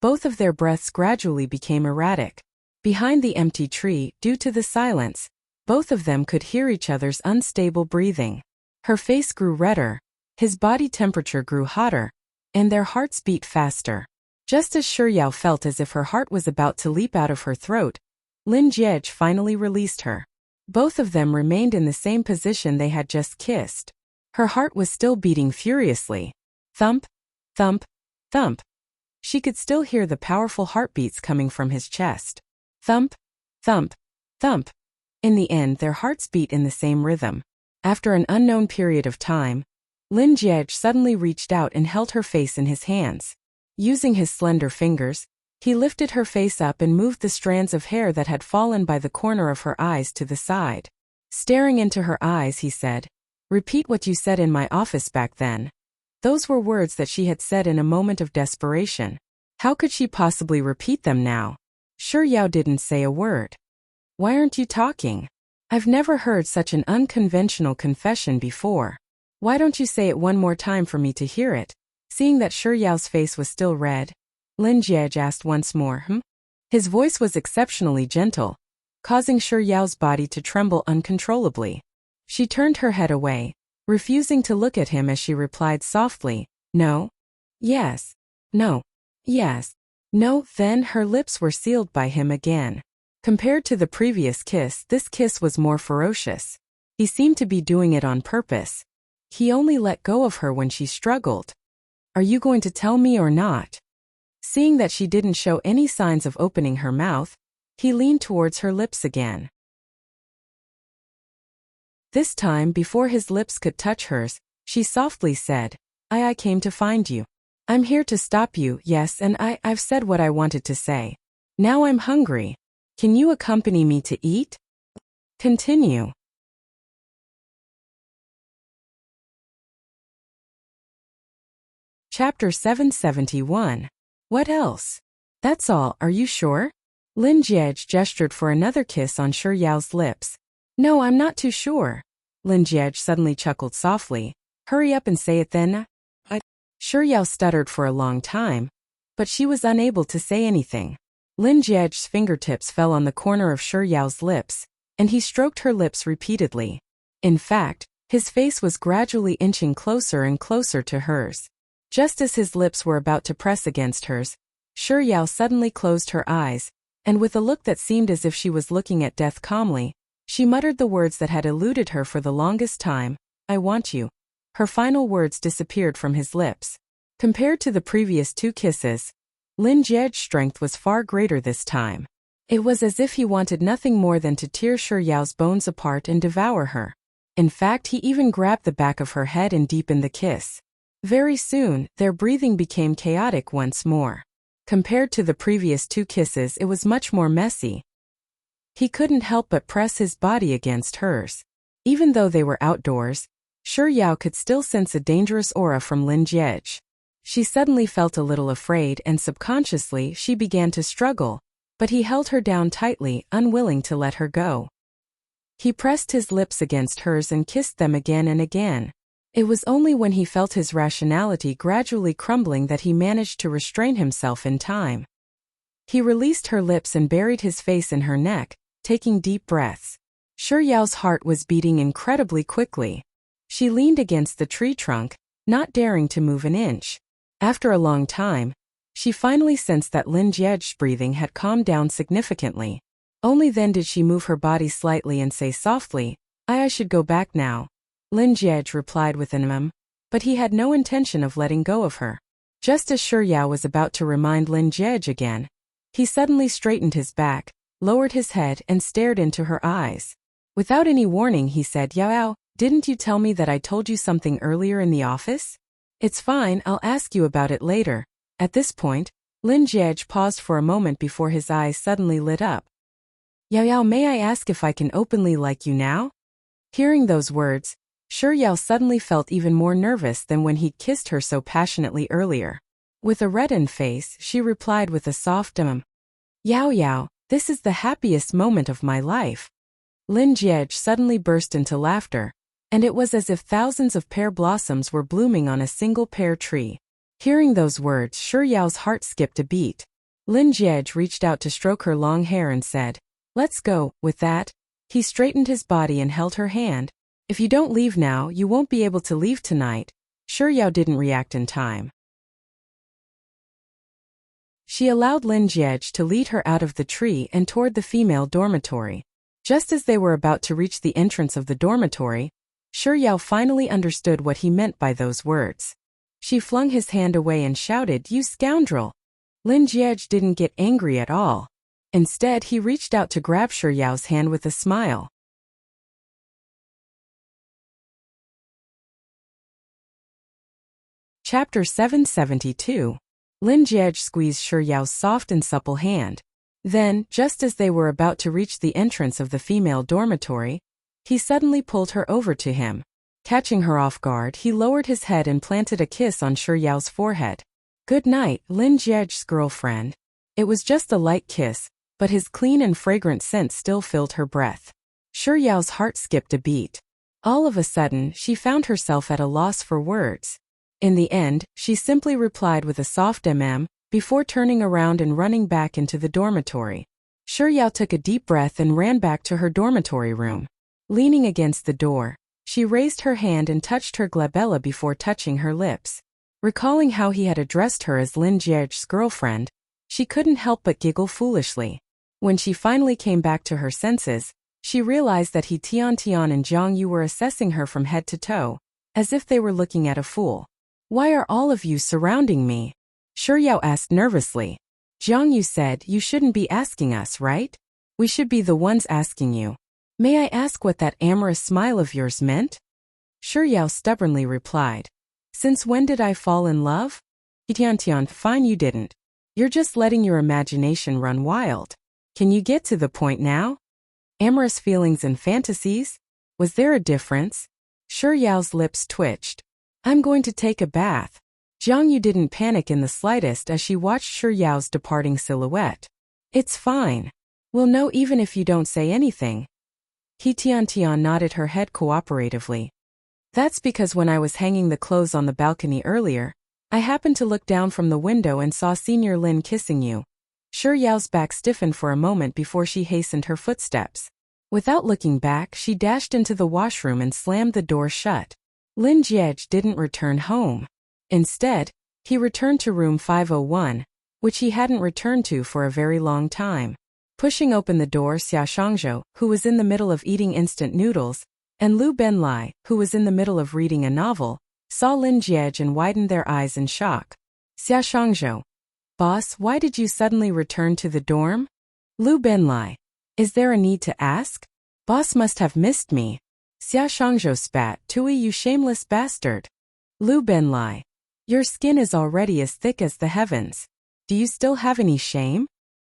Both of their breaths gradually became erratic. Behind the empty tree, due to the silence, both of them could hear each other's unstable breathing. Her face grew redder, his body temperature grew hotter, and their hearts beat faster. Just as Shiryao felt as if her heart was about to leap out of her throat, Lin Jie finally released her. Both of them remained in the same position they had just kissed. Her heart was still beating furiously. Thump, thump, thump. She could still hear the powerful heartbeats coming from his chest. Thump, thump, thump. In the end, their hearts beat in the same rhythm. After an unknown period of time, Lin Jie suddenly reached out and held her face in his hands. Using his slender fingers, he lifted her face up and moved the strands of hair that had fallen by the corner of her eyes to the side. Staring into her eyes, he said, "Repeat what you said in my office back then." Those were words that she had said in a moment of desperation. How could she possibly repeat them now? Shiryao didn't say a word. "Why aren't you talking? I've never heard such an unconventional confession before. Why don't you say it one more time for me to hear it?" Seeing that Shiryao's face was still red, Lin Jie asked once more, His voice was exceptionally gentle, causing Shiryao's body to tremble uncontrollably. She turned her head away, refusing to look at him as she replied softly, "No. Yes. No. Yes. No." Then her lips were sealed by him again. Compared to the previous kiss, this kiss was more ferocious. He seemed to be doing it on purpose. He only let go of her when she struggled. "Are you going to tell me or not?" Seeing that she didn't show any signs of opening her mouth, he leaned towards her lips again. This time, before his lips could touch hers, she softly said, I came to find you. I'm here to stop you, yes, and I've said what I wanted to say. Now I'm hungry. Can you accompany me to eat?" Continue. Chapter 771. What else? That's all, are you sure? Lin Jie gestured for another kiss on Shiryao's lips. No, I'm not too sure. Lin Jie suddenly chuckled softly. Hurry up and say it then. Shiryao stuttered for a long time, but she was unable to say anything. Lin Jie's fingertips fell on the corner of Shiryao's lips, and he stroked her lips repeatedly. In fact, his face was gradually inching closer and closer to hers. Just as his lips were about to press against hers, Shiryao suddenly closed her eyes, and with a look that seemed as if she was looking at death calmly, she muttered the words that had eluded her for the longest time, I want you. Her final words disappeared from his lips. Compared to the previous two kisses, Lin Jie's strength was far greater this time. It was as if he wanted nothing more than to tear Shiryao's bones apart and devour her. In fact, he even grabbed the back of her head and deepened the kiss. Very soon, their breathing became chaotic once more. Compared to the previous two kisses, it was much more messy. He couldn't help but press his body against hers. Even though they were outdoors, Shiryao could still sense a dangerous aura from Lin Jie. She suddenly felt a little afraid and subconsciously she began to struggle, but he held her down tightly, unwilling to let her go. He pressed his lips against hers and kissed them again and again. It was only when he felt his rationality gradually crumbling that he managed to restrain himself in time. He released her lips and buried his face in her neck, taking deep breaths. Shiryao's heart was beating incredibly quickly. She leaned against the tree trunk, not daring to move an inch. After a long time, she finally sensed that Lin Jie's breathing had calmed down significantly. Only then did she move her body slightly and say softly, I should go back now. Lin Jie replied with an but he had no intention of letting go of her. Just as Shiryao was about to remind Lin Jie again, he suddenly straightened his back, lowered his head and stared into her eyes. Without any warning, he said, Yao, didn't you tell me that I told you something earlier in the office? It's fine, I'll ask you about it later. At this point, Lin Jie paused for a moment before his eyes suddenly lit up. Yao, may I ask if I can openly like you now? Hearing those words, Shiryao suddenly felt even more nervous than when he'd kissed her so passionately earlier. With a reddened face, she replied with a soft Yao, this is the happiest moment of my life. Lin Jie suddenly burst into laughter, and it was as if thousands of pear blossoms were blooming on a single pear tree. Hearing those words, Shiryao's heart skipped a beat. Lin Jiej reached out to stroke her long hair and said, "Let's go." With that, he straightened his body and held her hand. "If you don't leave now, you won't be able to leave tonight." Yao didn't react in time. She allowed Lin Jiej to lead her out of the tree and toward the female dormitory. Just as they were about to reach the entrance of the dormitory, Yao finally understood what he meant by those words. She flung his hand away and shouted, "You scoundrel!" Lin Jiej didn't get angry at all. Instead, he reached out to grab Yao's hand with a smile. Chapter 772. Lin Jiej squeezed Yao's soft and supple hand. Then, just as they were about to reach the entrance of the female dormitory, he suddenly pulled her over to him. Catching her off guard, he lowered his head and planted a kiss on Yao's forehead. "Good night, Lin Jiej's girlfriend." It was just a light kiss, but his clean and fragrant scent still filled her breath. Yao's heart skipped a beat. All of a sudden, she found herself at a loss for words. In the end, she simply replied with a soft before turning around and running back into the dormitory. Yao took a deep breath and ran back to her dormitory room. Leaning against the door, she raised her hand and touched her glabella before touching her lips. Recalling how he had addressed her as Lin Jiej's girlfriend, she couldn't help but giggle foolishly. When she finally came back to her senses, she realized that Tian and Jiang Yu were assessing her from head to toe, as if they were looking at a fool. "Why are all of you surrounding me?" Yao asked nervously. Jiang Yu said, "You shouldn't be asking us, right? We should be the ones asking you." "May I ask what that amorous smile of yours meant?" Yao stubbornly replied. "Since when did I fall in love?" Tian, fine, you didn't. You're just letting your imagination run wild. Can you get to the point now? Amorous feelings and fantasies? Was there a difference? Yao's lips twitched. "I'm going to take a bath." Jiang Yu didn't panic in the slightest as she watched Yao's departing silhouette. "It's fine. We'll know even if you don't say anything." Tian nodded her head cooperatively. "That's because when I was hanging the clothes on the balcony earlier, I happened to look down from the window and saw Senior Lin kissing you." Yao's back stiffened for a moment before she hastened her footsteps. Without looking back, she dashed into the washroom and slammed the door shut. Lin Jiej didn't return home. Instead, he returned to room 501, which he hadn't returned to for a very long time. Pushing open the door, Xia Shangzhou, who was in the middle of eating instant noodles, and Lu Benlai, who was in the middle of reading a novel, saw Lin Jiej and widened their eyes in shock. "Xia Shangzhou. Boss, why did you suddenly return to the dorm?" Lu Benlai. "Is there a need to ask? Boss must have missed me." Xia Shangzhou spat, "Tui, you shameless bastard." Lu Benlai. "Your skin is already as thick as the heavens. Do you still have any shame?"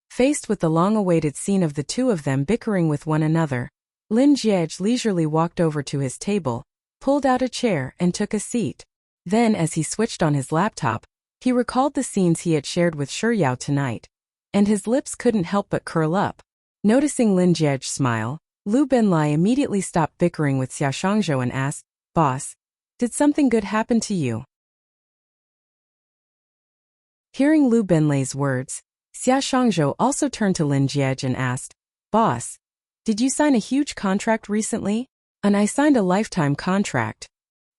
Faced with the long-awaited scene of the two of them bickering with one another, Lin Jiej leisurely walked over to his table, pulled out a chair and took a seat. Then, as he switched on his laptop, he recalled the scenes he had shared with Yao tonight, and his lips couldn't help but curl up. Noticing Lin Jiej's smile, Lu Benlai immediately stopped bickering with Xia Shangzhou and asked, "Boss, did something good happen to you?" Hearing Lu Benlai's words, Xia Shangzhou also turned to Lin Jiej and asked, "Boss, did you sign a huge contract recently?" "And I signed a lifetime contract."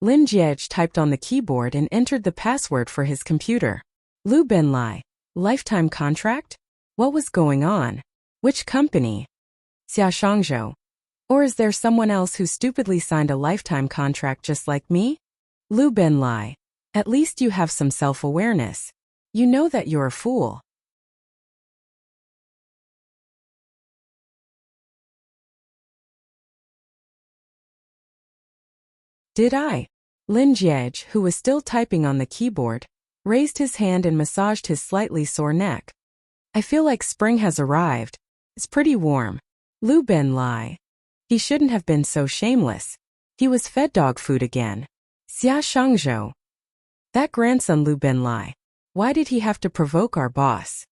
Lin Jiej typed on the keyboard and entered the password for his computer. Lu Benlai. "Lifetime contract? What was going on? Which company?" Xia Shangzhou. "Or is there someone else who stupidly signed a lifetime contract just like me?" Lu Benlai. "At least you have some self-awareness. You know that you're a fool." "Did I?" Lin Jiej, who was still typing on the keyboard, raised his hand and massaged his slightly sore neck. "I feel like spring has arrived. It's pretty warm." Lu Benlai. He shouldn't have been so shameless. He was fed dog food again. Xia Shangzhou. That grandson Lu Benlai. Why did he have to provoke our boss?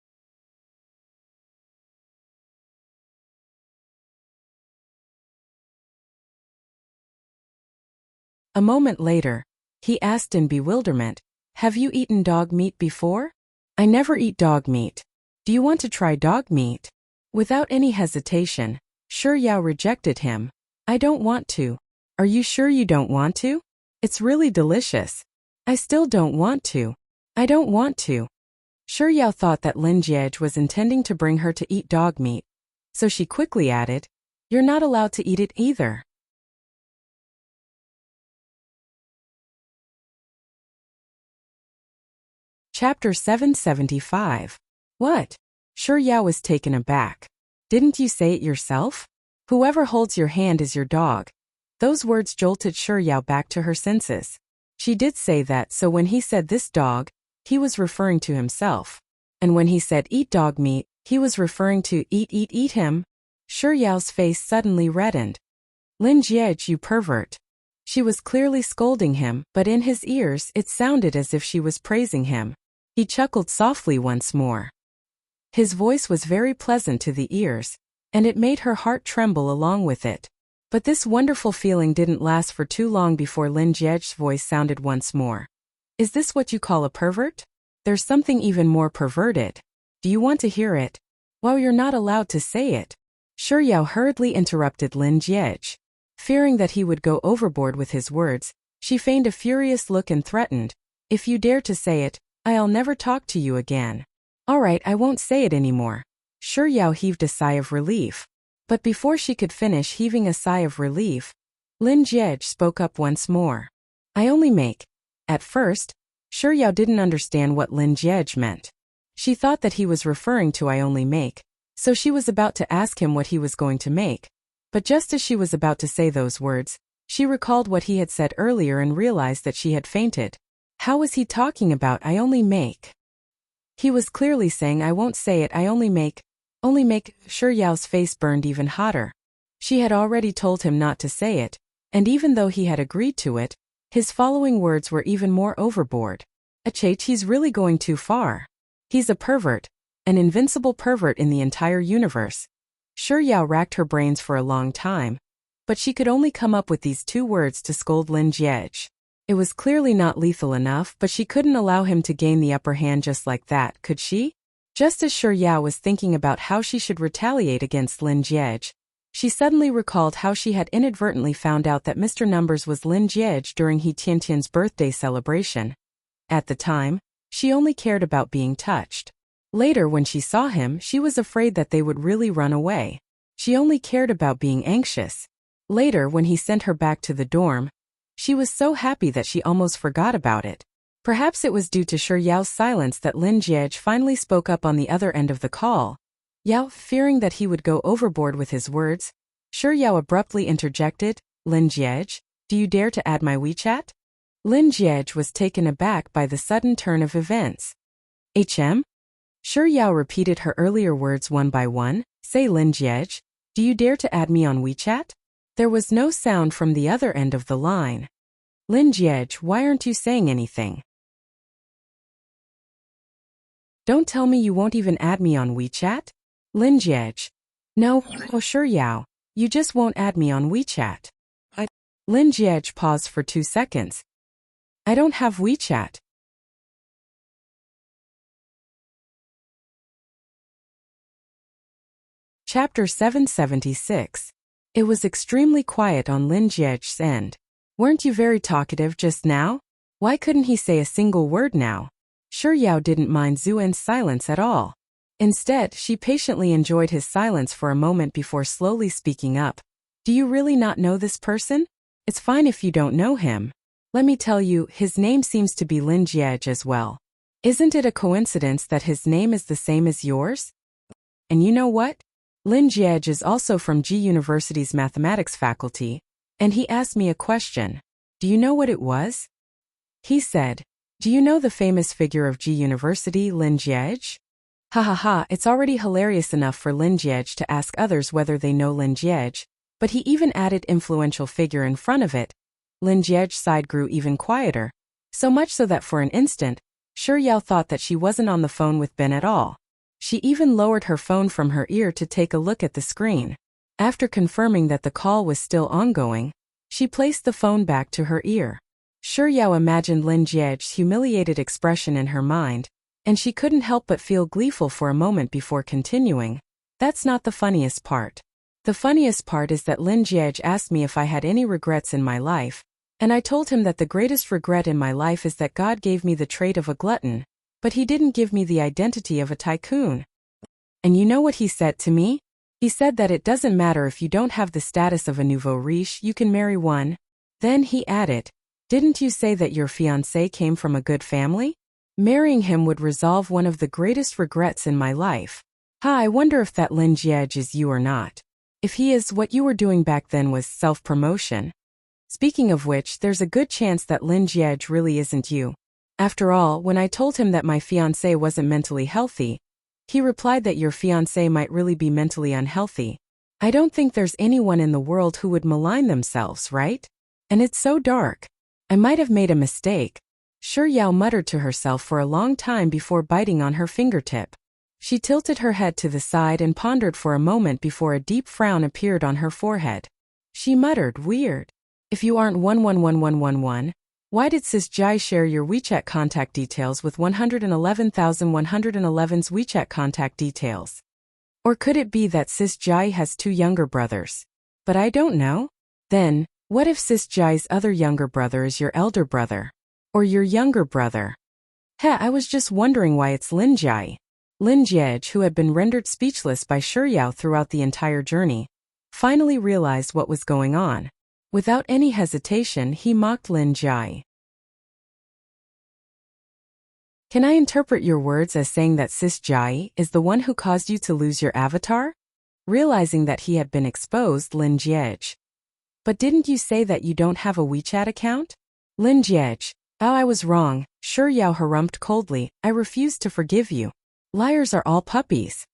A moment later, he asked in bewilderment, "Have you eaten dog meat before?" "I never eat dog meat." Do you want to try dog meat? Without any hesitation, Shi Yao rejected him. I don't want to. Are you sure you don't want to? It's really delicious. I still don't want to. I don't want to. Shi Yao thought that Lin Jie was intending to bring her to eat dog meat, so she quickly added, You're not allowed to eat it either. Chapter 775. What? Shi Yao was taken aback. Didn't you say it yourself? Whoever holds your hand is your dog. Those words jolted Shi Yao back to her senses. She did say that, so when he said this dog, he was referring to himself. And when he said eat dog meat, he was referring to eat him. Shi Yao's face suddenly reddened. Lin Jie, you pervert. She was clearly scolding him, but in his ears it sounded as if she was praising him. He chuckled softly once more. His voice was very pleasant to the ears, and it made her heart tremble along with it. But this wonderful feeling didn't last for too long before Lin Jie's voice sounded once more. Is this what you call a pervert? There's something even more perverted. Do you want to hear it? Well, you're not allowed to say it. Shi Yao hurriedly interrupted Lin Jie. Fearing that he would go overboard with his words, she feigned a furious look and threatened, If you dare to say it, I'll never talk to you again. All right, I won't say it anymore. Shi Yao heaved a sigh of relief. But before she could finish heaving a sigh of relief, Lin Jie spoke up once more. I only make. At first, Shi Yao didn't understand what Lin Jie meant. She thought that he was referring to I only make, so she was about to ask him what he was going to make. But just as she was about to say those words, she recalled what he had said earlier and realized that she had fainted. How was he talking about I only make? He was clearly saying I won't say it, I only make. Only make. Shi Yao's face burned even hotter. She had already told him not to say it, and even though he had agreed to it, his following words were even more overboard. He's really going too far. He's a pervert, an invincible pervert in the entire universe. Shi Yao racked her brains for a long time, but she could only come up with these two words to scold Lin Jie. It was clearly not lethal enough, but she couldn't allow him to gain the upper hand just like that, could she? Just as Shi Yao was thinking about how she should retaliate against Lin Jie, she suddenly recalled how she had inadvertently found out that Mr. Numbers was Lin Jie during He Tiantian's birthday celebration. At the time, she only cared about being touched. Later when she saw him, she was afraid that they would really run away. She only cared about being anxious. Later when he sent her back to the dorm, she was so happy that she almost forgot about it. Perhaps it was due to Shi Yao's silence that Lin Jie finally spoke up on the other end of the call. Yao, fearing that he would go overboard with his words, Shi Yao abruptly interjected, Lin Jie, do you dare to add my WeChat? Lin Jie was taken aback by the sudden turn of events. HM? Shi Yao repeated her earlier words one by one. Say Lin Jie, do you dare to add me on WeChat? There was no sound from the other end of the line. Lin Jie, why aren't you saying anything? Don't tell me you won't even add me on WeChat? Lin Jie. No, Shi Yao, you just won't add me on WeChat. Lin Jie paused for 2 seconds. I don't have WeChat. Chapter 776. It was extremely quiet on Lin Jie's end. Weren't you very talkative just now? Why couldn't he say a single word now? Shi Yao didn't mind Zuen's silence at all. Instead, she patiently enjoyed his silence for a moment before slowly speaking up. Do you really not know this person? It's fine if you don't know him. Let me tell you, his name seems to be Lin Jie as well. Isn't it a coincidence that his name is the same as yours? And you know what? Lin Jie is also from G University's mathematics faculty, and he asked me a question. Do you know what it was? He said, do you know the famous figure of G University, Lin Jie? Ha ha ha, it's already hilarious enough for Lin Jie to ask others whether they know Lin Jie, but he even added influential figure in front of it. Lin Jie's side grew even quieter, so much so that for an instant, Shi Yao thought that she wasn't on the phone with Ben at all. She even lowered her phone from her ear to take a look at the screen. After confirming that the call was still ongoing, she placed the phone back to her ear. Shi Yao imagined Lin Jie's humiliated expression in her mind, And she couldn't help but feel gleeful for a moment before continuing. That's not the funniest part. The funniest part is that Lin Jiej asked me if I had any regrets in my life, and I told him that the greatest regret in my life is that God gave me the trait of a glutton, but he didn't give me the identity of a tycoon. And you know what he said to me? He said that it doesn't matter if you don't have the status of a nouveau riche, you can marry one. Then he added, didn't you say that your fiancé came from a good family? Marrying him would resolve one of the greatest regrets in my life. I wonder if that Lin Jiej is you or not. If he is, what you were doing back then was self-promotion. Speaking of which, there's a good chance that Lin Jiej really isn't you. After all, when I told him that my fiancé wasn't mentally healthy, he replied that your fiancé might really be mentally unhealthy. I don't think there's anyone in the world who would malign themselves, right? And it's so dark. I might have made a mistake. Shi Yao muttered to herself for a long time before biting on her fingertip. She tilted her head to the side and pondered for a moment before a deep frown appeared on her forehead. She muttered, weird. If you aren't 111111, why did Sis Jai share your WeChat contact details with 111,111's WeChat contact details? Or could it be that Sis Jai has two younger brothers? But I don't know. Then, what if Sis Jai's other younger brother is your elder brother? Or your younger brother? I was just wondering why it's Lin Jai. Lin Jiej, who had been rendered speechless by Shi Yao throughout the entire journey, finally realized what was going on. Without any hesitation, he mocked Lin Jai. Can I interpret your words as saying that Sis Jai is the one who caused you to lose your avatar? Realizing that he had been exposed, Lin Jiej. But didn't you say that you don't have a WeChat account? Lin Jiej. Oh, I was wrong, Shi Yao harumphed coldly. I refuse to forgive you. Liars are all puppies.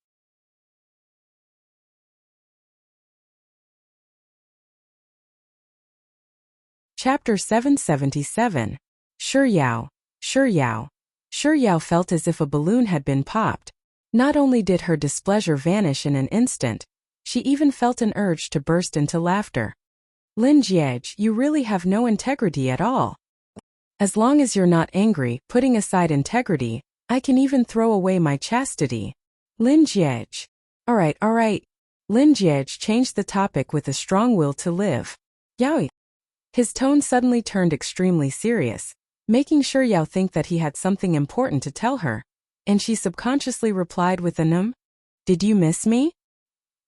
Chapter 777. Shi Yao. Shi Yao. Shi Yao felt as if a balloon had been popped. Not only did her displeasure vanish in an instant, she even felt an urge to burst into laughter. Lin Jiej, you really have no integrity at all. As long as you're not angry, putting aside integrity, I can even throw away my chastity. Lin Jiej. Alright. Lin Jiej changed the topic with a strong will to live. Yao. His tone suddenly turned extremely serious, making Shi Yao think that he had something important to tell her, and she subconsciously replied with an Did you miss me?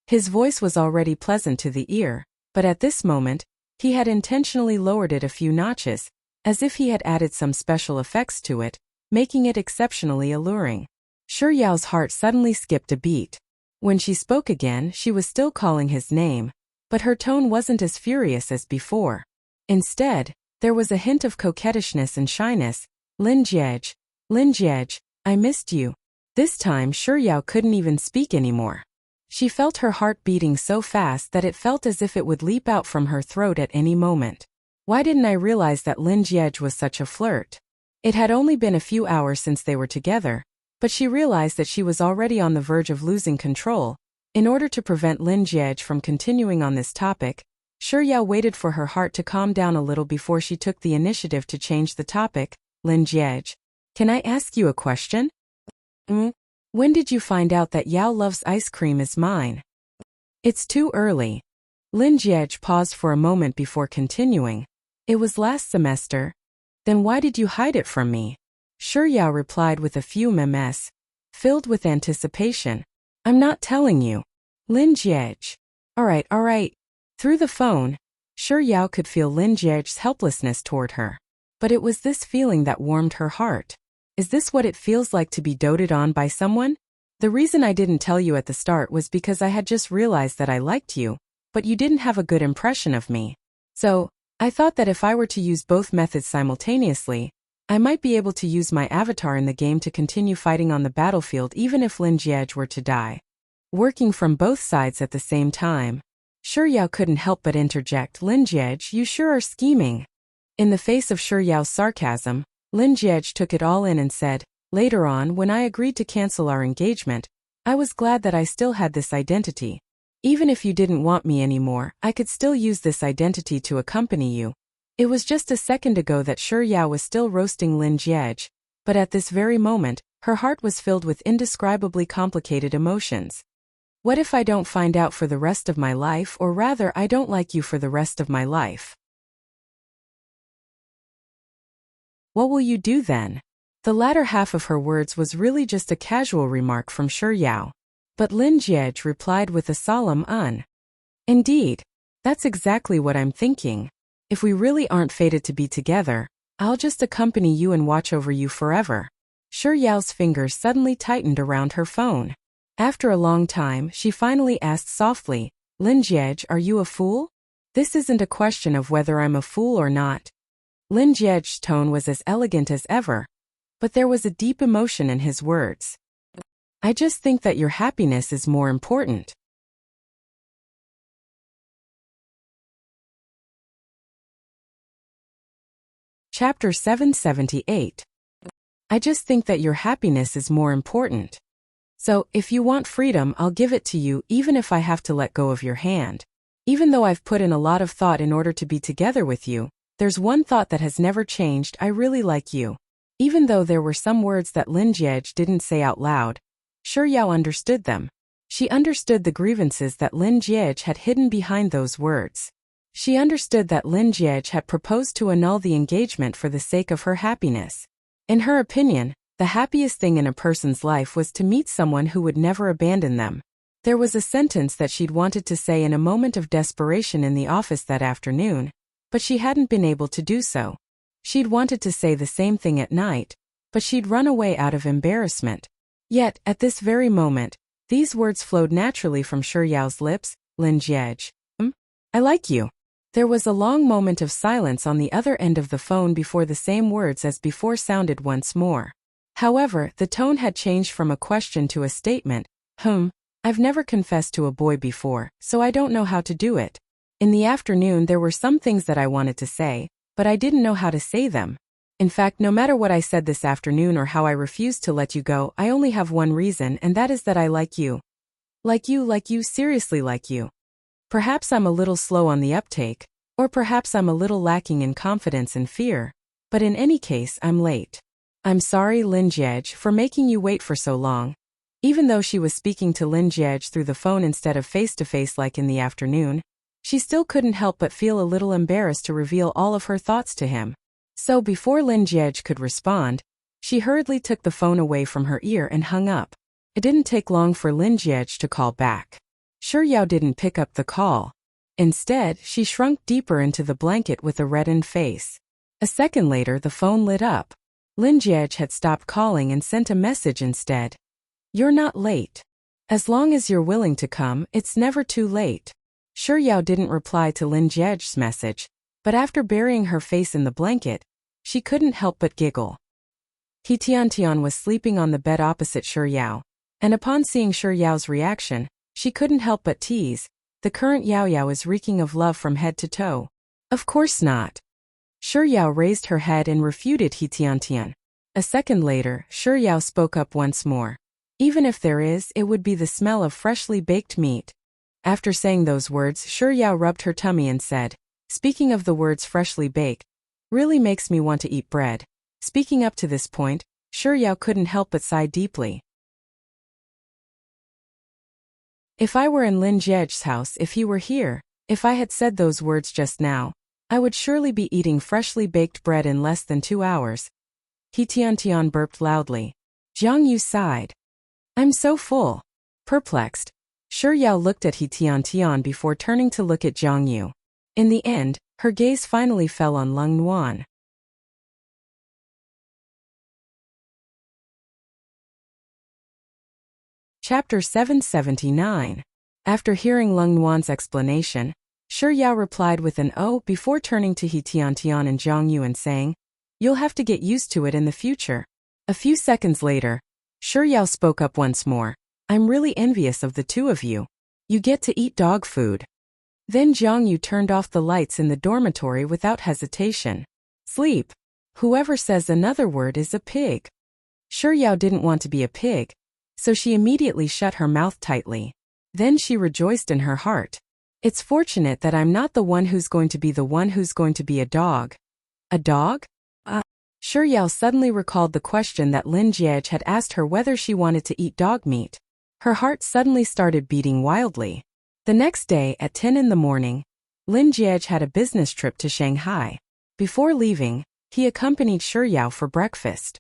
His voice was already pleasant to the ear, but at this moment, he had intentionally lowered it a few notches, as if he had added some special effects to it, making it exceptionally alluring. Shi Yao's heart suddenly skipped a beat. When she spoke again, she was still calling his name, but her tone wasn't as furious as before. Instead, there was a hint of coquettishness and shyness. Lin Jiej, I missed you. This time Shi Yao couldn't even speak anymore. She felt her heart beating so fast that it felt as if it would leap out from her throat at any moment. Why didn't I realize that Lin Jiej was such a flirt? It had only been a few hours since they were together, but she realized that she was already on the verge of losing control. In order to prevent Lin Jiej from continuing on this topic, Shi Yao waited for her heart to calm down a little before she took the initiative to change the topic. Lin Jiej, can I ask you a question? When did you find out that Yao loves ice cream is mine? It's too early. Lin Jiej paused for a moment before continuing. It was last semester. Then why did you hide it from me? Shi Yao replied with a few memes, filled with anticipation. I'm not telling you. Lin Jiej. Alright. Through the phone, Shi Yao could feel Lin Jiej's helplessness toward her. But it was this feeling that warmed her heart. Is this what it feels like to be doted on by someone? The reason I didn't tell you at the start was because I had just realized that I liked you, but you didn't have a good impression of me. So, I thought that if I were to use both methods simultaneously, I might be able to use my avatar in the game to continue fighting on the battlefield even if Lin Jiej were to die. Working from both sides at the same time. Shi Yao couldn't help but interject, Lin Jiej, you sure are scheming. In the face of Shi Yao's sarcasm, Lin Jiej took it all in and said, later on when I agreed to cancel our engagement, I was glad that I still had this identity. Even if you didn't want me anymore, I could still use this identity to accompany you. It was just a second ago that Shi Yao was still roasting Lin Jiej, but at this very moment, Her heart was filled with indescribably complicated emotions. What if I don't find out for the rest of my life, or rather I don't like you for the rest of my life? What will you do then? The latter half of her words was really just a casual remark from Shi Yao. But Lin Jiej replied with a solemn Indeed. That's exactly what I'm thinking. If we really aren't fated to be together, I'll just accompany you and watch over you forever. Shi Yao's fingers suddenly tightened around her phone. After a long time, she finally asked softly, Lin Jiej, are you a fool? This isn't a question of whether I'm a fool or not. Lin Jiej's tone was as elegant as ever, but there was a deep emotion in his words. I just think that your happiness is more important. Chapter 778. I just think that your happiness is more important. So, if you want freedom, I'll give it to you even if I have to let go of your hand. Even though I've put in a lot of thought in order to be together with you, there's one thought that has never changed. I really like you. Even though there were some words that Lin Jiej didn't say out loud, Shi Yao understood them. She understood the grievances that Lin Jiej had hidden behind those words. She understood that Lin Jiej had proposed to annul the engagement for the sake of her happiness. In her opinion, the happiest thing in a person's life was to meet someone who would never abandon them. There was a sentence that she'd wanted to say in a moment of desperation in the office that afternoon, but she hadn't been able to do so. She'd wanted to say the same thing at night, but she'd run away out of embarrassment. Yet, at this very moment, these words flowed naturally from Shi Yao's lips, Lin Jiej. I like you. There was a long moment of silence on the other end of the phone before the same words as before sounded once more. However, the tone had changed from a question to a statement. I've never confessed to a boy before, so I don't know how to do it. In the afternoon there were some things that I wanted to say, but I didn't know how to say them. In fact, no matter what I said this afternoon or how I refused to let you go, I only have one reason, and that is that I like you. Like you, seriously like you. Perhaps I'm a little slow on the uptake, or perhaps I'm a little lacking in confidence and fear, but in any case I'm late. I'm sorry, Lin Jiej, for making you wait for so long. Even though she was speaking to Lin Jiej through the phone instead of face-to-face like in the afternoon, she still couldn't help but feel a little embarrassed to reveal all of her thoughts to him. So before Lin Jiej could respond, she hurriedly took the phone away from her ear and hung up. It didn't take long for Lin Jiej to call back. Shi Yao didn't pick up the call. Instead, she shrunk deeper into the blanket with a reddened face. A second later, the phone lit up. Lin Jiej had stopped calling and sent a message instead. You're not late. As long as you're willing to come, it's never too late. Shi Yao didn't reply to Lin Jiej's message, but after burying her face in the blanket, she couldn't help but giggle. He Tian was sleeping on the bed opposite Shi Yao, and upon seeing Shi Yao's reaction, she couldn't help but tease, the current Yao Yao is reeking of love from head to toe. Of course not. Shi Yao raised her head and refuted He Tian. A second later, Shi Yao spoke up once more. Even if there is, it would be the smell of freshly baked meat. After saying those words, Shi Yao rubbed her tummy and said, speaking of the words freshly baked, really makes me want to eat bread. Speaking up to this point, Shi Yao couldn't help but sigh deeply. If I were in Lin Jiej's house, if he were here, if I had said those words just now, I would surely be eating freshly baked bread in less than 2 hours. He Tian burped loudly. Jiang Yu sighed. I'm so full. Perplexed, Shi Yao looked at He Tian before turning to look at Jiang Yu. In the end, her gaze finally fell on Lung Nuan. Chapter 779. After hearing Lung Nuan's explanation, Shi Yao replied with an "oh" before turning to He Tian and Jiang Yu and saying, you'll have to get used to it in the future. A few seconds later, Shi Yao spoke up once more. I'm really envious of the two of you. You get to eat dog food. Then Jiang Yu turned off the lights in the dormitory without hesitation. Sleep. Whoever says another word is a pig. Shi Yao didn't want to be a pig, so she immediately shut her mouth tightly. Then she rejoiced in her heart. It's fortunate that I'm not the one who's going to be the one who's going to be a dog. A dog? Shi Yao suddenly recalled the question that Lin Jiege had asked her whether she wanted to eat dog meat. Her heart suddenly started beating wildly. The next day at 10 in the morning, Lin Jiege had a business trip to Shanghai. Before leaving, he accompanied Shi Yao for breakfast.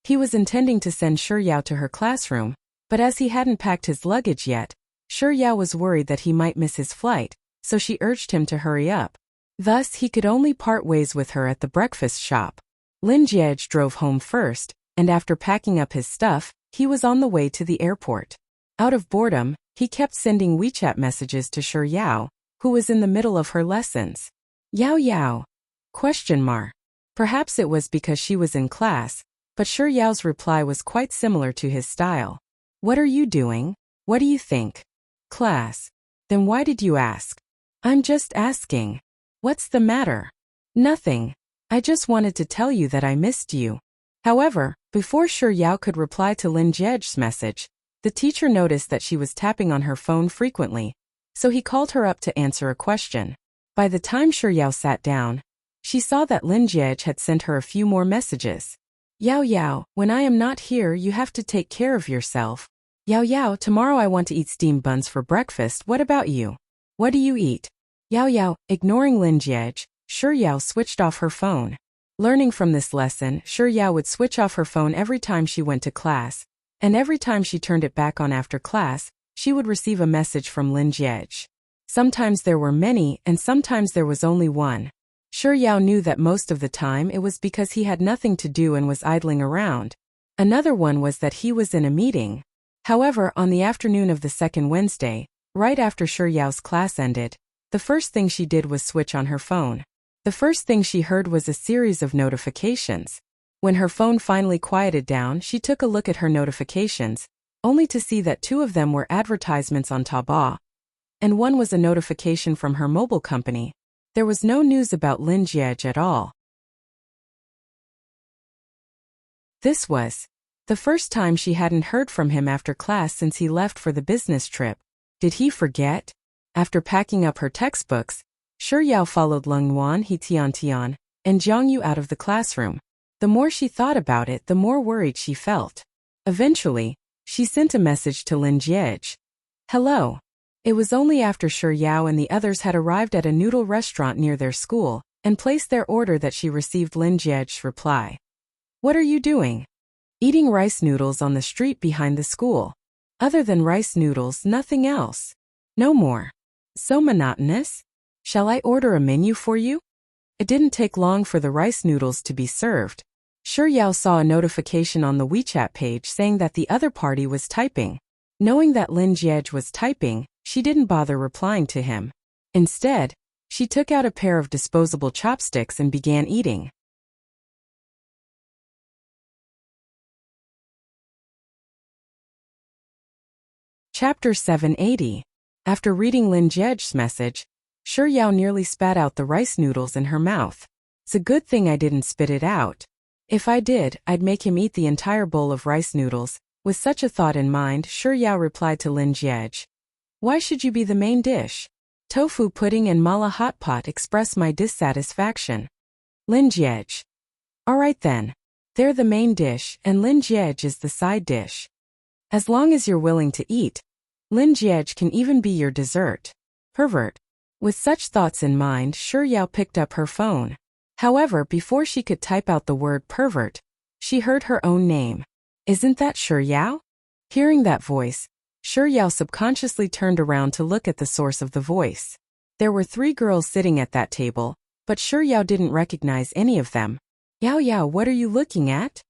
He was intending to send Shi Yao to her classroom, but as he hadn't packed his luggage yet, Shi Yao was worried that he might miss his flight, so she urged him to hurry up. Thus, he could only part ways with her at the breakfast shop. Lin Jiege drove home first, and after packing up his stuff, he was on the way to the airport. Out of boredom, he kept sending WeChat messages to Shi Yao, who was in the middle of her lessons. Yao Yao? Question mark. Perhaps it was because she was in class, but Shi Yao's reply was quite similar to his style. What are you doing? What do you think? Class. Then why did you ask? I'm just asking. What's the matter? Nothing. I just wanted to tell you that I missed you. However, before Shi Yao could reply to Lin Jiege's message, the teacher noticed that she was tapping on her phone frequently, so he called her up to answer a question. By the time Shi Yao sat down, she saw that Lin Jiege had sent her a few more messages. Yao Yao, when I am not here, you have to take care of yourself. Yao Yao, tomorrow I want to eat steamed buns for breakfast. What about you? What do you eat? Yao Yao, ignoring Lin Jiege, Shi Yao switched off her phone. Learning from this lesson, Shi Yao would switch off her phone every time she went to class, and every time she turned it back on after class, she would receive a message from Lin Jiege. Sometimes there were many, and sometimes there was only one. Shi Yao knew that most of the time it was because he had nothing to do and was idling around. Another one was that he was in a meeting. However, on the afternoon of the second Wednesday, right after Shi Yao's class ended, the first thing she did was switch on her phone. The first thing she heard was a series of notifications. When her phone finally quieted down, she took a look at her notifications, only to see that 2 of them were advertisements on Taobao, and one was a notification from her mobile company. There was no news about Lin Jiege at all. This was the first time she hadn't heard from him after class since he left for the business trip. Did he forget? After packing up her textbooks, Shi Yao followed Leng Yuan, He Tian, and Jiang Yu out of the classroom. The more she thought about it, the more worried she felt. Eventually, she sent a message to Lin Jiege. Hello. It was only after Shi Yao and the others had arrived at a noodle restaurant near their school and placed their order that she received Lin Jiege's reply. What are you doing? Eating rice noodles on the street behind the school. Other than rice noodles, nothing else. No more. So monotonous? Shall I order a menu for you? It didn't take long for the rice noodles to be served. Shi Yao saw a notification on the WeChat page saying that the other party was typing. Knowing that Lin Jiege was typing, she didn't bother replying to him. Instead, she took out a pair of disposable chopsticks and began eating. Chapter 780. After reading Lin Jiege's message, Shi Yao nearly spat out the rice noodles in her mouth. It's a good thing I didn't spit it out. If I did, I'd make him eat the entire bowl of rice noodles. With such a thought in mind, Shi Yao replied to Lin Jiege. Why should you be the main dish? Tofu pudding and mala hot pot express my dissatisfaction. Lin Jiege. Alright then. They're the main dish, and Lin Jiege is the side dish. As long as you're willing to eat, Lin Jiege can even be your dessert. Pervert. With such thoughts in mind, Shi Yao picked up her phone. However, before she could type out the word pervert, she heard her own name. Isn't that Shi Yao? Hearing that voice, Shi Yao subconsciously turned around to look at the source of the voice. There were 3 girls sitting at that table, but Shi Yao didn't recognize any of them. Yao Yao, what are you looking at?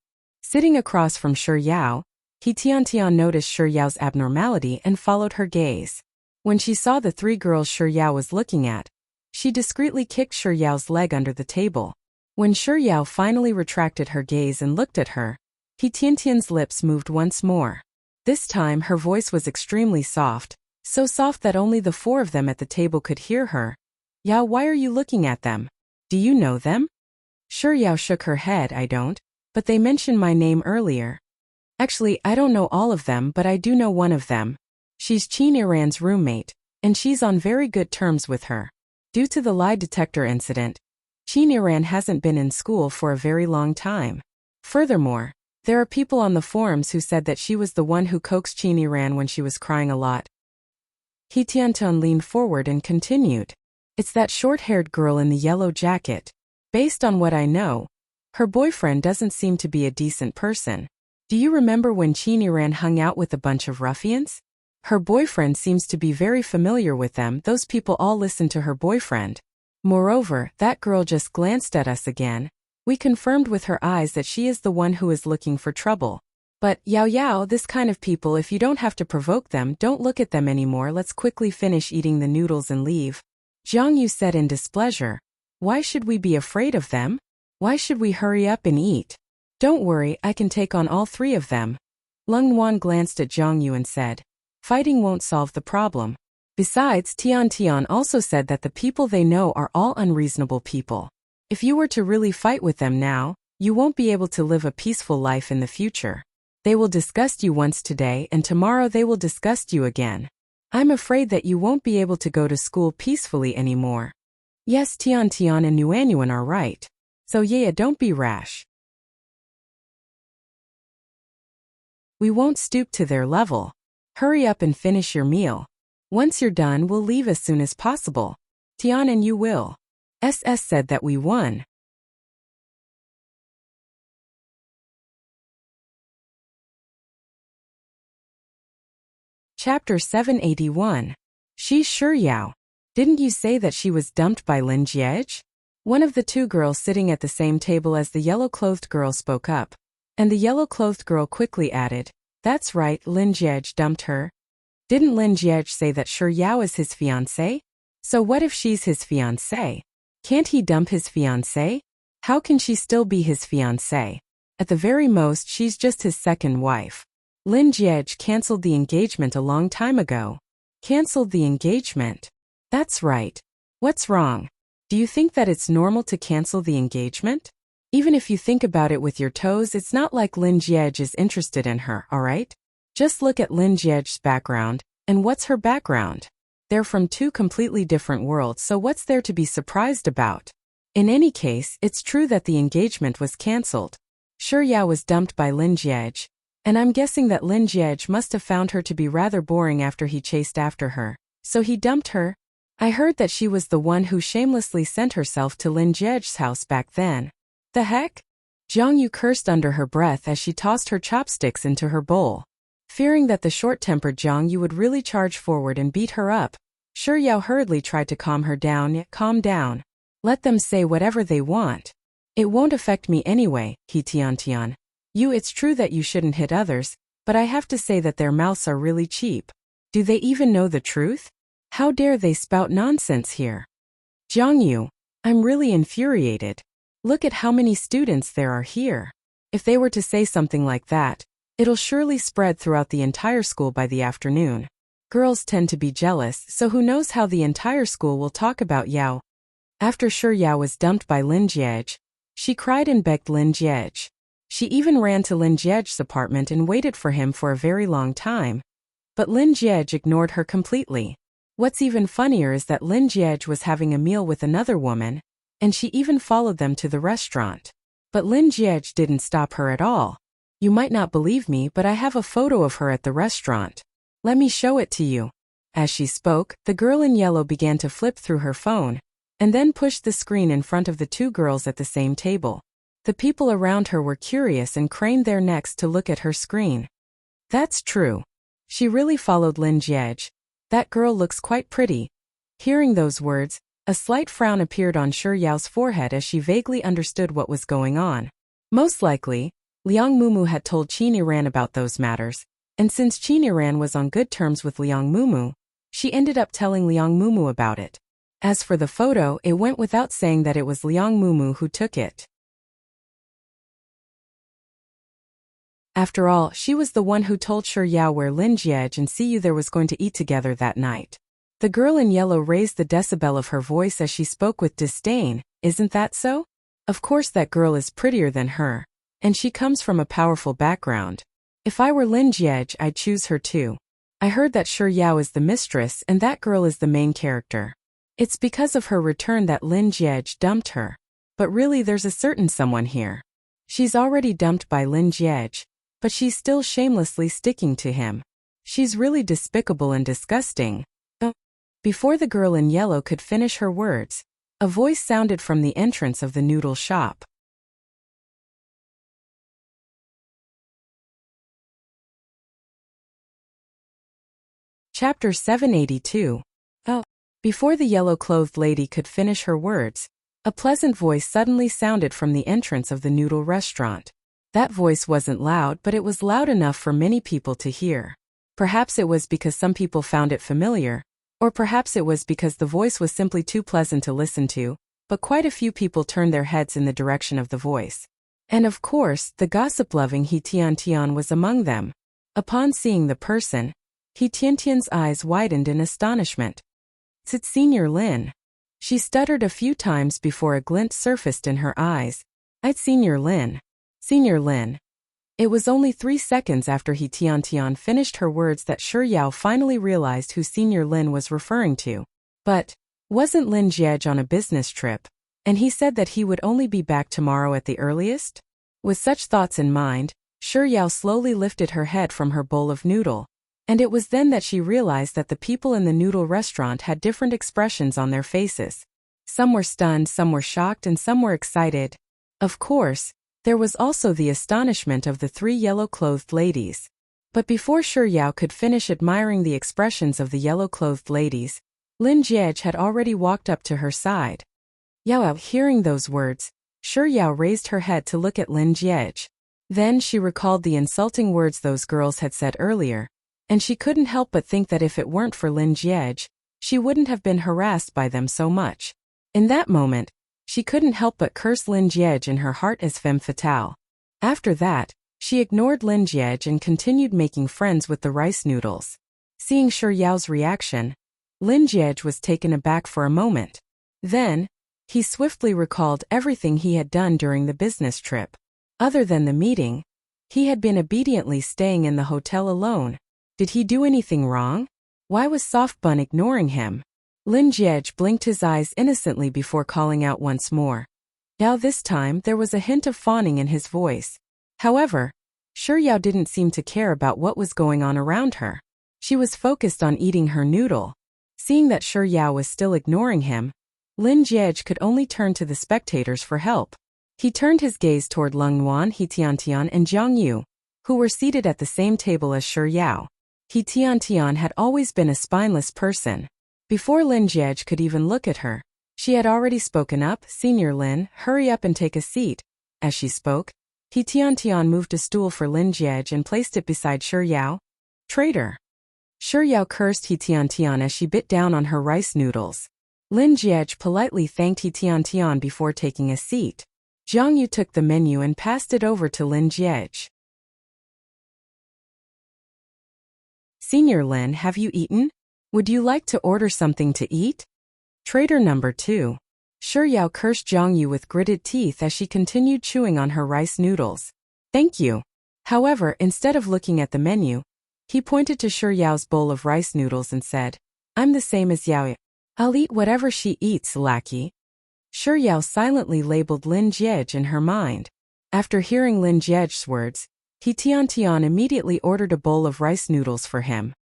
Sitting across from Shi Yao, He Tian noticed Shi Yao's abnormality and followed her gaze. When she saw the 3 girls Shi Yao was looking at, she discreetly kicked Shi Yao's leg under the table. When Shi Yao finally retracted her gaze and looked at her, He Tian's lips moved once more. This time her voice was extremely soft, so soft that only the 4 of them at the table could hear her. Yao, why are you looking at them? Do you know them? Shi Yao shook her head. I don't, but they mentioned my name earlier. Actually, I don't know all of them, but I do know one of them. She's Qin Iran's roommate, and she's on very good terms with her. Due to the lie detector incident, Chiniran hasn't been in school for a very long time. Furthermore, there are people on the forums who said that she was the one who coaxed Chiniran when she was crying a lot. He Tiantian leaned forward and continued. It's that short-haired girl in the yellow jacket. Based on what I know, her boyfriend doesn't seem to be a decent person. Do you remember when Chiniran hung out with a bunch of ruffians? Her boyfriend seems to be very familiar with them. Those people all listen to her boyfriend. Moreover, that girl just glanced at us again. We confirmed with her eyes that she is the one who is looking for trouble. But, Yao, this kind of people, if you don't have to provoke them, don't look at them anymore. Let's quickly finish eating the noodles and leave. Jiang Yu said in displeasure. Why should we be afraid of them? Why should we hurry up and eat? Don't worry, I can take on all three of them. Lung Wan glanced at Jiang Yu and said. Fighting won't solve the problem. Besides, Tian also said that the people they know are all unreasonable people. If you were to really fight with them now, you won't be able to live a peaceful life in the future. They will disgust you once today and tomorrow they will disgust you again. I'm afraid that you won't be able to go to school peacefully anymore. Yes, Tian and Nuanyuan are right. So yeah, don't be rash. We won't stoop to their level. Hurry up and finish your meal. Once you're done, we'll leave as soon as possible. Tian and you will. SS said that we won. Chapter 781. She's sure Yao. Didn't you say that she was dumped by Lin Jiej? One of the two girls sitting at the same table as the yellow-clothed girl spoke up. And the yellow-clothed girl quickly added, That's right, Lin Jiej dumped her. Didn't Lin Jiej say that Sure Yao is his fiancé? So what if she's his fiancé? Can't he dump his fiancé? How can she still be his fiancé? At the very most, she's just his second wife. Lin Jiej cancelled the engagement a long time ago. Cancelled the engagement? That's right. What's wrong? Do you think that it's normal to cancel the engagement? Even if you think about it with your toes, it's not like Lin Jiej is interested in her, alright? Just look at Lin Jiej's background, and what's her background? They're from two completely different worlds, so what's there to be surprised about? In any case, it's true that the engagement was cancelled. Sure Yao was dumped by Lin Jiej, and I'm guessing that Lin Jiej must have found her to be rather boring after he chased after her, so he dumped her. I heard that she was the one who shamelessly sent herself to Lin Jiej's house back then. The heck? Jiang Yu cursed under her breath as she tossed her chopsticks into her bowl. Fearing that the short-tempered Jiang Yu would really charge forward and beat her up, Sure Yao hurriedly tried to calm her down. Calm down. Let them say whatever they want. It won't affect me anyway, he Tian. It's true that you shouldn't hit others, but I have to say that their mouths are really cheap. Do they even know the truth? How dare they spout nonsense here? Jiang Yu, I'm really infuriated. Look at how many students there are here. If they were to say something like that, it'll surely spread throughout the entire school by the afternoon. Girls tend to be jealous, so who knows how the entire school will talk about Yao. After Sure Yao was dumped by Lin Jiej, she cried and begged Lin Jiej. She even ran to Lin Jiej's apartment and waited for him for a very long time. But Lin Jiej ignored her completely. What's even funnier is that Lin Jiej was having a meal with another woman, and she even followed them to the restaurant. But Lin Jiej didn't stop her at all. You might not believe me, but I have a photo of her at the restaurant. Let me show it to you. As she spoke, the girl in yellow began to flip through her phone, and then pushed the screen in front of the two girls at the same table. The people around her were curious and craned their necks to look at her screen. That's true. She really followed Lin Jiej. That girl looks quite pretty. Hearing those words, a slight frown appeared on Sure Yao's forehead as she vaguely understood what was going on. Most likely, Liang Mumu had told Chiniran about those matters, and since Chiniran was on good terms with Liang Mumu, she ended up telling Liang Mumu about it. As for the photo, it went without saying that it was Liang Mumu who took it. After all, she was the one who told Sure Yao where Lin Jiej and Siyu there was going to eat together that night. The girl in yellow raised the decibel of her voice as she spoke with disdain. Isn't that so? Of course that girl is prettier than her, and she comes from a powerful background. If I were Lin Jiej, I'd choose her too. I heard that Sure Yao is the mistress and that girl is the main character. It's because of her return that Lin Jiej dumped her. But really there's a certain someone here. She's already dumped by Lin Jiej, but she's still shamelessly sticking to him. She's really despicable and disgusting. Before the girl in yellow could finish her words, a voice sounded from the entrance of the noodle shop. Chapter 782. Before the yellow-clothed lady could finish her words, a pleasant voice suddenly sounded from the entrance of the noodle restaurant. That voice wasn't loud, but it was loud enough for many people to hear. Perhaps it was because some people found it familiar, or perhaps it was because the voice was simply too pleasant to listen to, but quite a few people turned their heads in the direction of the voice. And of course, the gossip-loving He Tian was among them. Upon seeing the person, He Tian's eyes widened in astonishment. "It's Senior Lin." She stuttered a few times before a glint surfaced in her eyes. "It's Senior Lin. Senior Lin." It was only 3 seconds after He Tian finished her words that Shi Yao finally realized who Senior Lin was referring to. But wasn't Lin Jiej on a business trip? And he said that he would only be back tomorrow at the earliest? With such thoughts in mind, Shi Yao slowly lifted her head from her bowl of noodle. And it was then that she realized that the people in the noodle restaurant had different expressions on their faces. Some were stunned, some were shocked, and some were excited. Of course, there was also the astonishment of the 3 yellow-clothed ladies. But before Shi Yao could finish admiring the expressions of the yellow-clothed ladies, Lin Jiej had already walked up to her side. Yao, hearing those words, Shi Yao raised her head to look at Lin Jiej. Then she recalled the insulting words those girls had said earlier, and she couldn't help but think that if it weren't for Lin Jiej, she wouldn't have been harassed by them so much. In that moment, she couldn't help but curse Lin Jiej in her heart as femme fatale. After that, she ignored Lin Jiej and continued making friends with the rice noodles. Seeing Shi Yao's reaction, Lin Jiej was taken aback for a moment. Then, he swiftly recalled everything he had done during the business trip. Other than the meeting, he had been obediently staying in the hotel alone. Did he do anything wrong? Why was Soft Bun ignoring him? Lin Jiej blinked his eyes innocently before calling out once more. Now this time there was a hint of fawning in his voice. However, Shi Yao didn't seem to care about what was going on around her. She was focused on eating her noodle. Seeing that Shi Yao was still ignoring him, Lin Jiej could only turn to the spectators for help. He turned his gaze toward Lung Nuan, He Tian, and Jiang Yu, who were seated at the same table as Shi Yao. He Tian had always been a spineless person. Before Lin Jiej could even look at her, she had already spoken up. "Senior Lin, hurry up and take a seat." As she spoke, He Tian moved a stool for Lin Jiej and placed it beside Shi Yao. "Traitor." Shi Yao cursed He Tian as she bit down on her rice noodles. Lin Jiej politely thanked He Tian before taking a seat. Jiang Yu took the menu and passed it over to Lin Jiej. "Senior Lin, have you eaten? Would you like to order something to eat?" Traitor number 2. Shi Yao cursed Jiang Yu with gritted teeth as she continued chewing on her rice noodles. "Thank you." However, instead of looking at the menu, he pointed to Shi Yao's bowl of rice noodles and said, "I'm the same as Yao. I'll eat whatever she eats, lackey." Shi Yao silently labeled Lin Jiej in her mind. After hearing Lin Jiej's words, He Tian immediately ordered a bowl of rice noodles for him.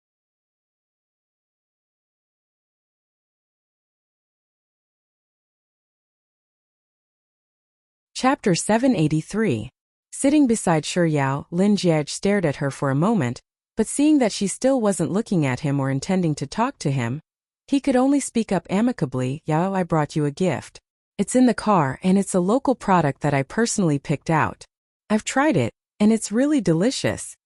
Chapter 783. Sitting beside Shi Yao, Lin Jiej stared at her for a moment, but seeing that she still wasn't looking at him or intending to talk to him, he could only speak up amicably. "Yao, I brought you a gift. It's in the car and it's a local product that I personally picked out. I've tried it, and it's really delicious."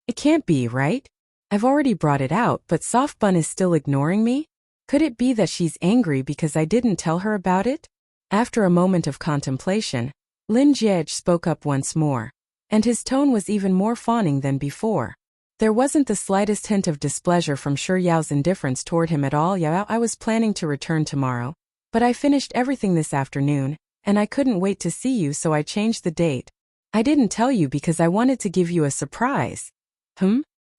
"It can't be, right? I've already brought it out, but Soft Bun is still ignoring me? Could it be that she's angry because I didn't tell her about it?" After a moment of contemplation, Lin Jiej spoke up once more, and his tone was even more fawning than before. There wasn't the slightest hint of displeasure from Shi Yao's indifference toward him at all. "Yao, I was planning to return tomorrow, but I finished everything this afternoon, and I couldn't wait to see you, so I changed the date. I didn't tell you because I wanted to give you a surprise."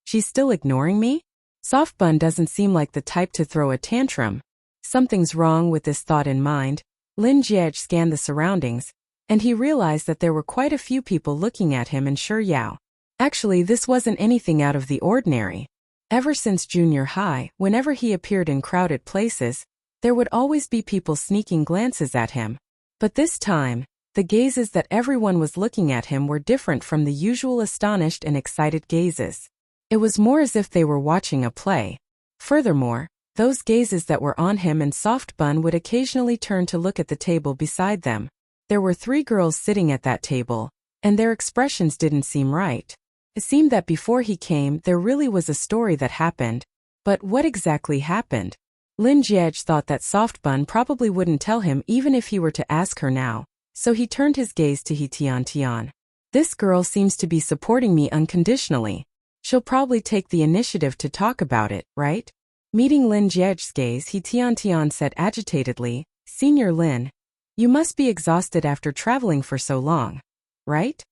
She's still ignoring me? Soft Bun doesn't seem like the type to throw a tantrum. Something's wrong with this thought in mind. Lin Jiej scanned the surroundings, and he realized that there were quite a few people looking at him and Shi Yao. Actually, this wasn't anything out of the ordinary. Ever since junior high, whenever he appeared in crowded places, there would always be people sneaking glances at him. But this time, the gazes that everyone was looking at him were different from the usual astonished and excited gazes. It was more as if they were watching a play. Furthermore, those gazes that were on him and Soft Bun would occasionally turn to look at the table beside them. There were 3 girls sitting at that table, and their expressions didn't seem right. It seemed that before he came, there really was a story that happened. But what exactly happened? Lin Jiej thought that Soft Bun probably wouldn't tell him even if he were to ask her now, so he turned his gaze to He Tian. This girl seems to be supporting me unconditionally. She'll probably take the initiative to talk about it, right? Meeting Lin Jiej's gaze, He Tian said agitatedly, Senior Lin, you must be exhausted after traveling for so long, right?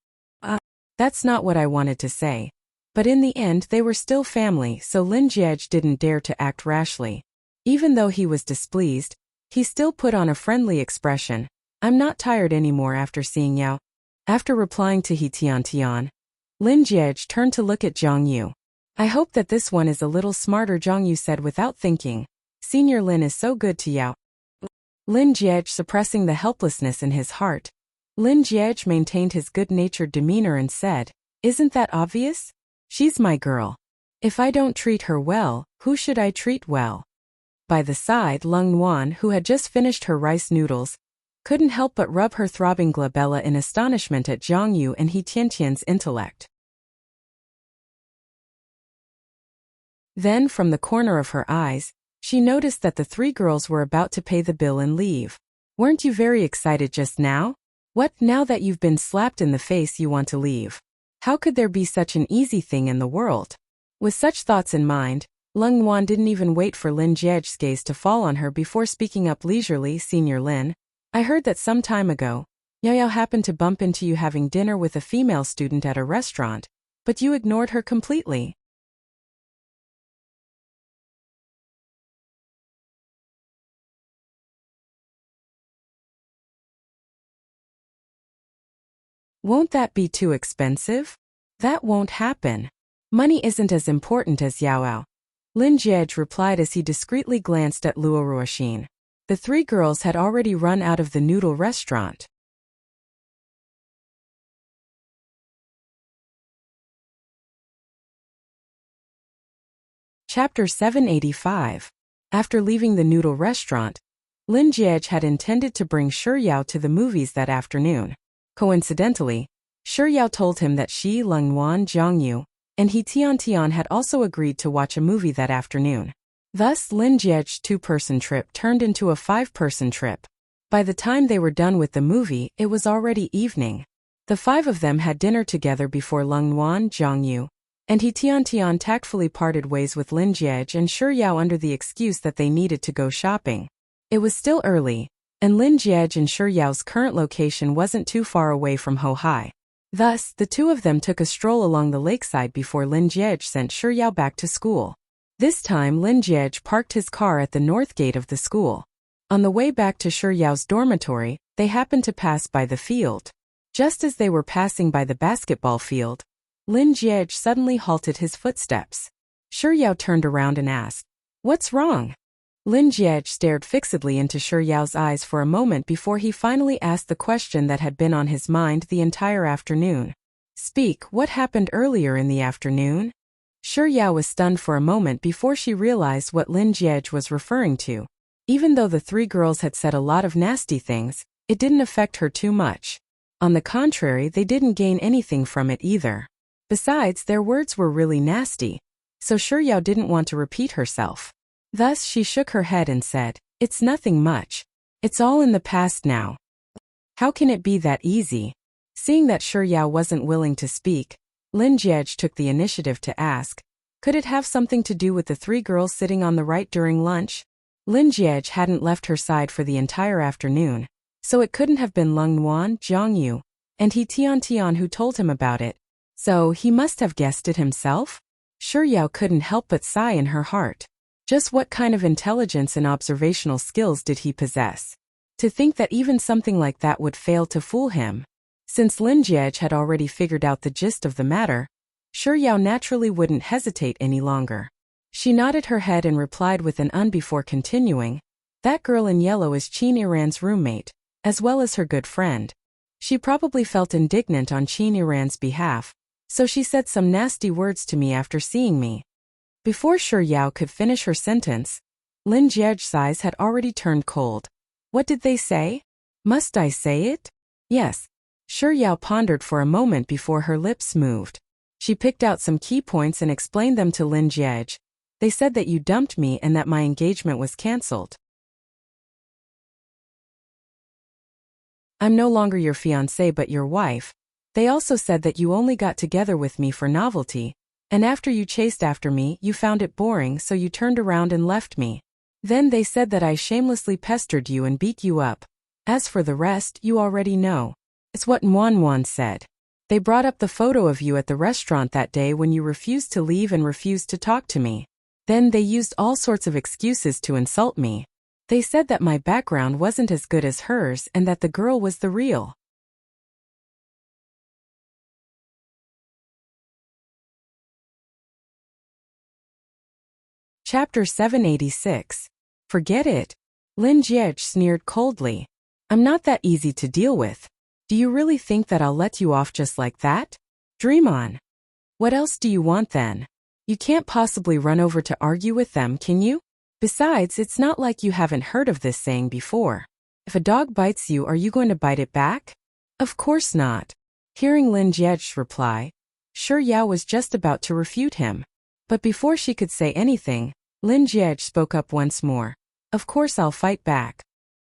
That's not what I wanted to say. But in the end they were still family, so Lin Jiej didn't dare to act rashly. Even though he was displeased, he still put on a friendly expression. I'm not tired anymore after seeing Yao. After replying to He Tian, Lin Jiej turned to look at Zhang Yu. I hope that this one is a little smarter, Zhang Yu said without thinking. Senior Lin is so good to Yao. Lin Jiej suppressing the helplessness in his heart. Lin Jiej maintained his good-natured demeanor and said, Isn't that obvious? She's my girl. If I don't treat her well, who should I treat well? By the side, Lung Nuan, who had just finished her rice noodles, couldn't help but rub her throbbing glabella in astonishment at Zhang Yu and He Tian's intellect. Then, from the corner of her eyes, she noticed that the 3 girls were about to pay the bill and leave. Weren't you very excited just now? What, now that you've been slapped in the face you want to leave? How could there be such an easy thing in the world? With such thoughts in mind, Lung Nuan didn't even wait for Lin Jiej's gaze to fall on her before speaking up leisurely. Senior Lin, I heard that some time ago, Yao happened to bump into you having dinner with a female student at a restaurant, but you ignored her completely. Won't that be too expensive? That won't happen. Money isn't as important as Yao. Lin Jiej replied as he discreetly glanced at Luo Ruoxin. The 3 girls had already run out of the noodle restaurant. Chapter 785. After leaving the noodle restaurant, Lin Jiej had intended to bring Shi Yao to the movies that afternoon. Coincidentally, Shi Yao told him that she, Lung Nuan, Zhang Yu, and He Tian had also agreed to watch a movie that afternoon. Thus, Lin Jiej's 2-person trip turned into a 5-person trip. By the time they were done with the movie, it was already evening. The 5 of them had dinner together before Lung Nuan, Zhang Yu, and He Tian tactfully parted ways with Lin Jiej and Shi Yao under the excuse that they needed to go shopping. It was still early, and Lin Jiej and Shi Yao's current location wasn't too far away from Hohai. Thus, the 2 of them took a stroll along the lakeside before Lin Jiej sent Shi Yao back to school. This time Lin Jiej parked his car at the north gate of the school. On the way back to Shi Yao's dormitory, they happened to pass by the field. Just as they were passing by the basketball field, Lin Jiej suddenly halted his footsteps. Shi Yao turned around and asked, What's wrong? Lin Jiej stared fixedly into Shi Yao's eyes for a moment before he finally asked the question that had been on his mind the entire afternoon. Speak, what happened earlier in the afternoon? Shi Yao was stunned for a moment before she realized what Lin Jiej was referring to. Even though the 3 girls had said a lot of nasty things, it didn't affect her too much. On the contrary, they didn't gain anything from it either. Besides, their words were really nasty, so Shi Yao didn't want to repeat herself. Thus she shook her head and said, It's nothing much. It's all in the past now. How can it be that easy? Seeing that Shi Yao wasn't willing to speak, Lin Jiej took the initiative to ask, Could it have something to do with the 3 girls sitting on the right during lunch? Lin Jiej hadn't left her side for the entire afternoon, so it couldn't have been Lung Nuan, Zhang Yu, and He Tian who told him about it. So he must have guessed it himself? Shi Yao couldn't help but sigh in her heart. Just what kind of intelligence and observational skills did he possess? To think that even something like that would fail to fool him. Since Lin Jiej had already figured out the gist of the matter, Shi Yao naturally wouldn't hesitate any longer. She nodded her head and replied with an before continuing, "That girl in yellow is Qin Iran's roommate, as well as her good friend. She probably felt indignant on Qin Iran's behalf, so she said some nasty words to me after seeing me." Before Shi Yao could finish her sentence, Lin Jiej's eyes had already turned cold. What did they say? Must I say it? Yes. Shi Yao pondered for a moment before her lips moved. She picked out some key points and explained them to Lin Jiej. They said that you dumped me and that my engagement was cancelled. I'm no longer your fiancée but your wife. They also said that you only got together with me for novelty, and after you chased after me, you found it boring so you turned around and left me. Then they said that I shamelessly pestered you and beat you up. As for the rest, you already know. It's what Nguyen said. They brought up the photo of you at the restaurant that day when you refused to leave and refused to talk to me. Then they used all sorts of excuses to insult me. They said that my background wasn't as good as hers and that the girl was the real. Chapter 786. Forget it. Lin Jiej sneered coldly. I'm not that easy to deal with. Do you really think that I'll let you off just like that? Dream on. What else do you want then? You can't possibly run over to argue with them, can you? Besides, it's not like you haven't heard of this saying before. If a dog bites you, are you going to bite it back? Of course not. Hearing Lin Jiej's reply, Shi Yao was just about to refute him. But before she could say anything, Lin Jiej spoke up once more. Of course I'll fight back.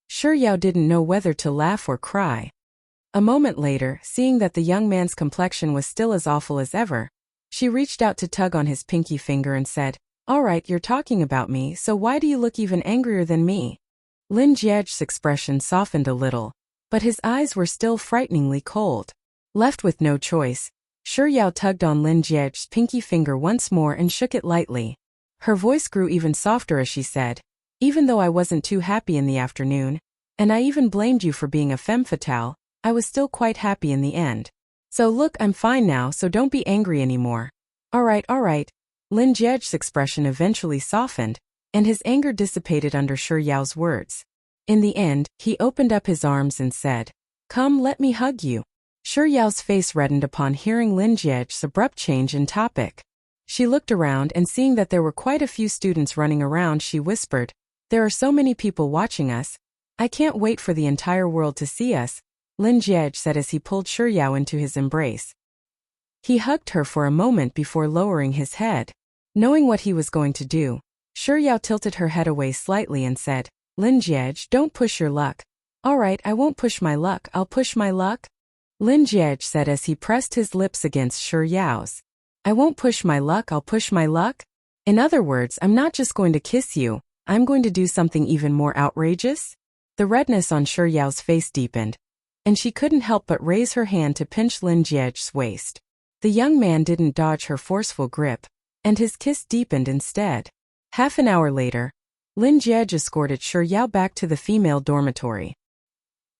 Shi Yao didn't know whether to laugh or cry. A moment later, seeing that the young man's complexion was still as awful as ever, she reached out to tug on his pinky finger and said, All right, you're talking about me, so why do you look even angrier than me? Lin Jiej's expression softened a little, but his eyes were still frighteningly cold. Left with no choice, Shi Yao tugged on Lin Jiej's pinky finger once more and shook it lightly. Her voice grew even softer as she said, Even though I wasn't too happy in the afternoon, and I even blamed you for being a femme fatale, I was still quite happy in the end. So look, I'm fine now, so don't be angry anymore. All right. Lin Jiej's expression eventually softened, and his anger dissipated under Shi Yao's words. In the end, he opened up his arms and said, Come, let me hug you. Shi Yao's face reddened upon hearing Lin Jiej's abrupt change in topic. She looked around and seeing that there were quite a few students running around, she whispered, There are so many people watching us. I can't wait for the entire world to see us, Lin Jiej said as he pulled Shi Yao into his embrace. He hugged her for a moment before lowering his head. Knowing what he was going to do, Shi Yao tilted her head away slightly and said, Lin Jiej, don't push your luck. All right, I won't push my luck, I'll push my luck. Lin Jiej said as he pressed his lips against Shi Yao's. I won't push my luck, I'll push my luck? In other words, I'm not just going to kiss you, I'm going to do something even more outrageous? The redness on Shi Yao's face deepened, and she couldn't help but raise her hand to pinch Lin Jiej's waist. The young man didn't dodge her forceful grip, and his kiss deepened instead. Half an hour later, Lin Jiej escorted Shi Yao back to the female dormitory.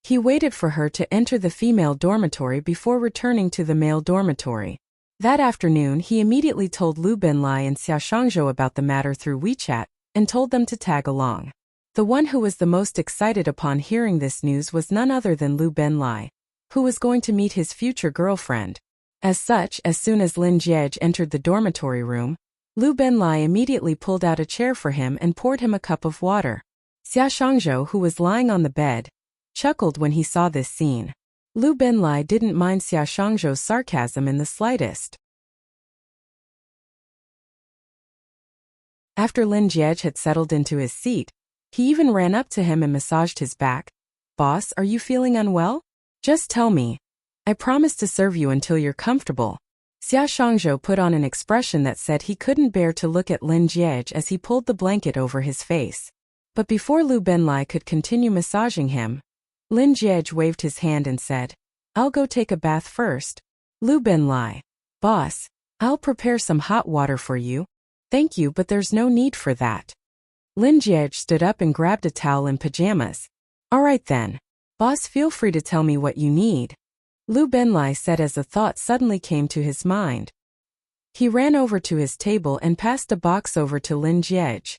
He waited for her to enter the female dormitory before returning to the male dormitory. That afternoon, he immediately told Lu Benlai and Xia Shangzhou about the matter through WeChat, and told them to tag along. The one who was the most excited upon hearing this news was none other than Lu Benlai, who was going to meet his future girlfriend. As such, as soon as Lin Jiej entered the dormitory room, Lu Benlai immediately pulled out a chair for him and poured him a cup of water. Xia Shangzhou, who was lying on the bed, chuckled when he saw this scene. Lu Benlai didn't mind Xia Shangzhou's sarcasm in the slightest. After Lin Jiej had settled into his seat, he even ran up to him and massaged his back. Boss, are you feeling unwell? Just tell me. I promise to serve you until you're comfortable. Xia Shangzhou put on an expression that said he couldn't bear to look at Lin Jiej as he pulled the blanket over his face. But before Lu Benlai could continue massaging him, Lin Jiej waved his hand and said, I'll go take a bath first. Lu Benlai. Boss, I'll prepare some hot water for you. Thank you, but there's no need for that. Lin Jiej stood up and grabbed a towel and pajamas. Alright then. Boss, feel free to tell me what you need, Lu Benlai said as a thought suddenly came to his mind. He ran over to his table and passed a box over to Lin Jiej.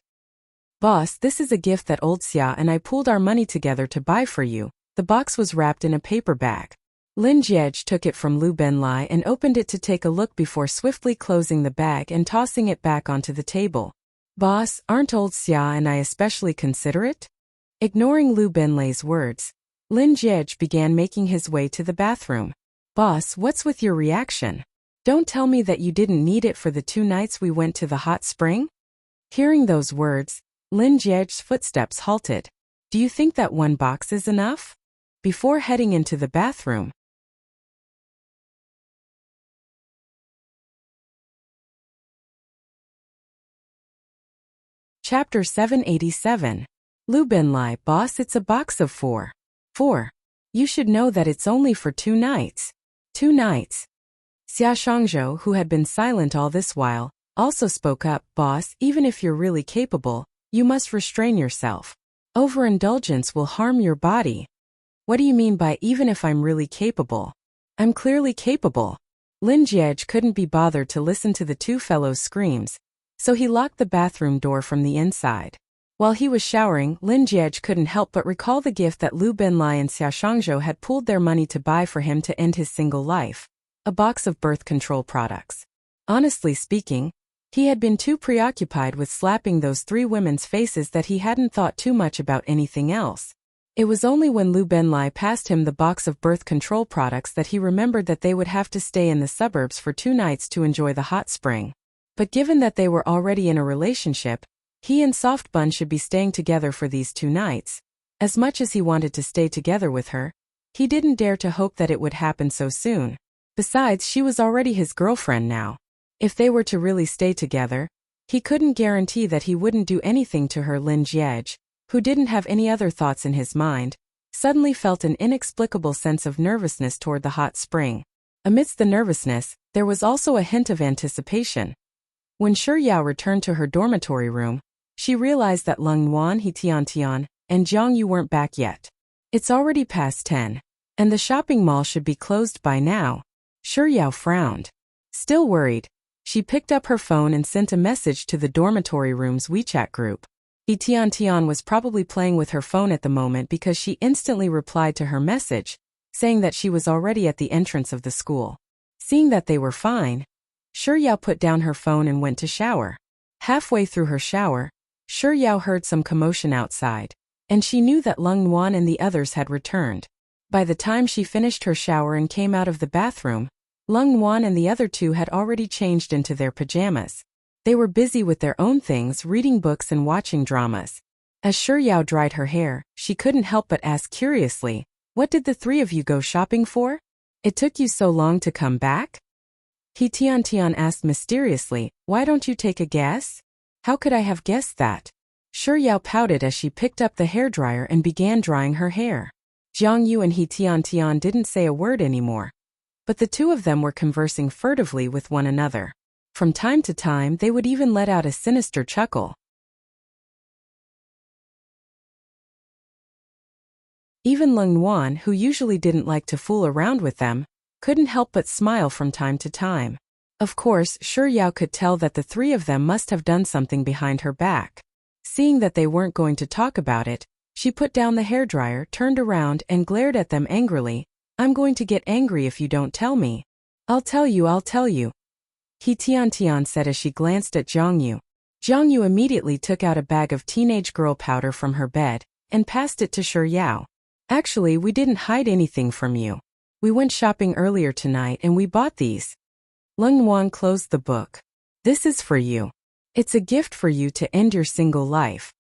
Boss, this is a gift that old Xia and I pooled our money together to buy for you. The box was wrapped in a paper bag. Lin Jiej took it from Lu Benlai and opened it to take a look before swiftly closing the bag and tossing it back onto the table. Boss, aren't old Xia and I especially considerate? Ignoring Lu Benlai's words, Lin Jiej began making his way to the bathroom. Boss, what's with your reaction? Don't tell me that you didn't need it for the 2 nights we went to the hot spring? Hearing those words, Lin Jiej's footsteps halted. Do you think that 1 box is enough? Before heading into the bathroom. Chapter 787. Lu Benlai, boss, it's a box of 4. 4. You should know that it's only for 2 nights. 2 nights. Xia Shangzhou, who had been silent all this while, also spoke up. Boss, even if you're really capable, you must restrain yourself. Overindulgence will harm your body. What do you mean by even if I'm really capable? I'm clearly capable. Lin Jiej couldn't be bothered to listen to the 2 fellows' screams, so he locked the bathroom door from the inside. While he was showering, Lin Jiej couldn't help but recall the gift that Lu Benlai and Xia Shangzhou had pooled their money to buy for him to end his single life. A box of birth control products. Honestly speaking, he had been too preoccupied with slapping those 3 women's faces that he hadn't thought too much about anything else. It was only when Lu Benlai passed him the box of birth control products that he remembered that they would have to stay in the suburbs for 2 nights to enjoy the hot spring. But given that they were already in a relationship, he and Soft Bun should be staying together for these 2 nights. As much as he wanted to stay together with her, he didn't dare to hope that it would happen so soon. Besides, she was already his girlfriend now. If they were to really stay together, he couldn't guarantee that he wouldn't do anything to her. Lin Jiej, who didn't have any other thoughts in his mind, suddenly felt an inexplicable sense of nervousness toward the hot spring. Amidst the nervousness, there was also a hint of anticipation. When Shi Yao returned to her dormitory room, she realized that Lung Nuan, He Tian, and Jiang Yu weren't back yet. It's already past 10, and the shopping mall should be closed by now. Shi Yao frowned. Still worried, she picked up her phone and sent a message to the dormitory room's WeChat group. He Tian was probably playing with her phone at the moment because she instantly replied to her message, saying that she was already at the entrance of the school. Seeing that they were fine, Shi Yao put down her phone and went to shower. Halfway through her shower, Shi Yao heard some commotion outside, and she knew that Lung Nuan and the others had returned. By the time she finished her shower and came out of the bathroom, Lung Nuan and the other 2 had already changed into their pajamas. They were busy with their own things, reading books and watching dramas. As Shi Yao dried her hair, she couldn't help but ask curiously, "What did the 3 of you go shopping for? It took you so long to come back?" He Tian asked mysteriously, "Why don't you take a guess?" "How could I have guessed that?" Shi Yao pouted as she picked up the hairdryer and began drying her hair. Jiang Yu and He Tian didn't say a word anymore, but the 2 of them were conversing furtively with one another. From time to time, they would even let out a sinister chuckle. Even Lung Nuan, who usually didn't like to fool around with them, couldn't help but smile from time to time. Of course, Shi Yao could tell that the 3 of them must have done something behind her back. Seeing that they weren't going to talk about it, she put down the hairdryer, turned around, and glared at them angrily. "I'm going to get angry if you don't tell me." I'll tell you. He Tian said as she glanced at Jiang Yu. Jiang Yu immediately took out a bag of teenage girl powder from her bed and passed it to Shi Yao. "Actually, we didn't hide anything from you. We went shopping earlier tonight and we bought these." Lung Nuan closed the book. "This is for you. It's a gift for you to end your single life."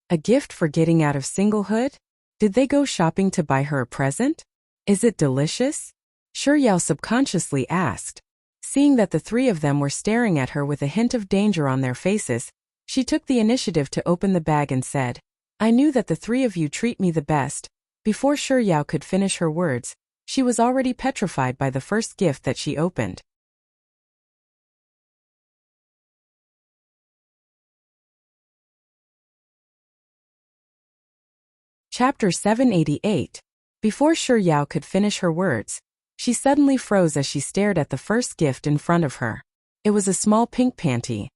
A gift for getting out of singlehood? Did they go shopping to buy her a present? Is it delicious? Shi Yao subconsciously asked. Seeing that the 3 of them were staring at her with a hint of danger on their faces, she took the initiative to open the bag and said, "I knew that the 3 of you treat me the best." Before Shi Yao could finish her words, she was already petrified by the first gift that she opened. Chapter 788. Before Shi Yao could finish her words, she suddenly froze as she stared at the first gift in front of her. It was a small pink panty.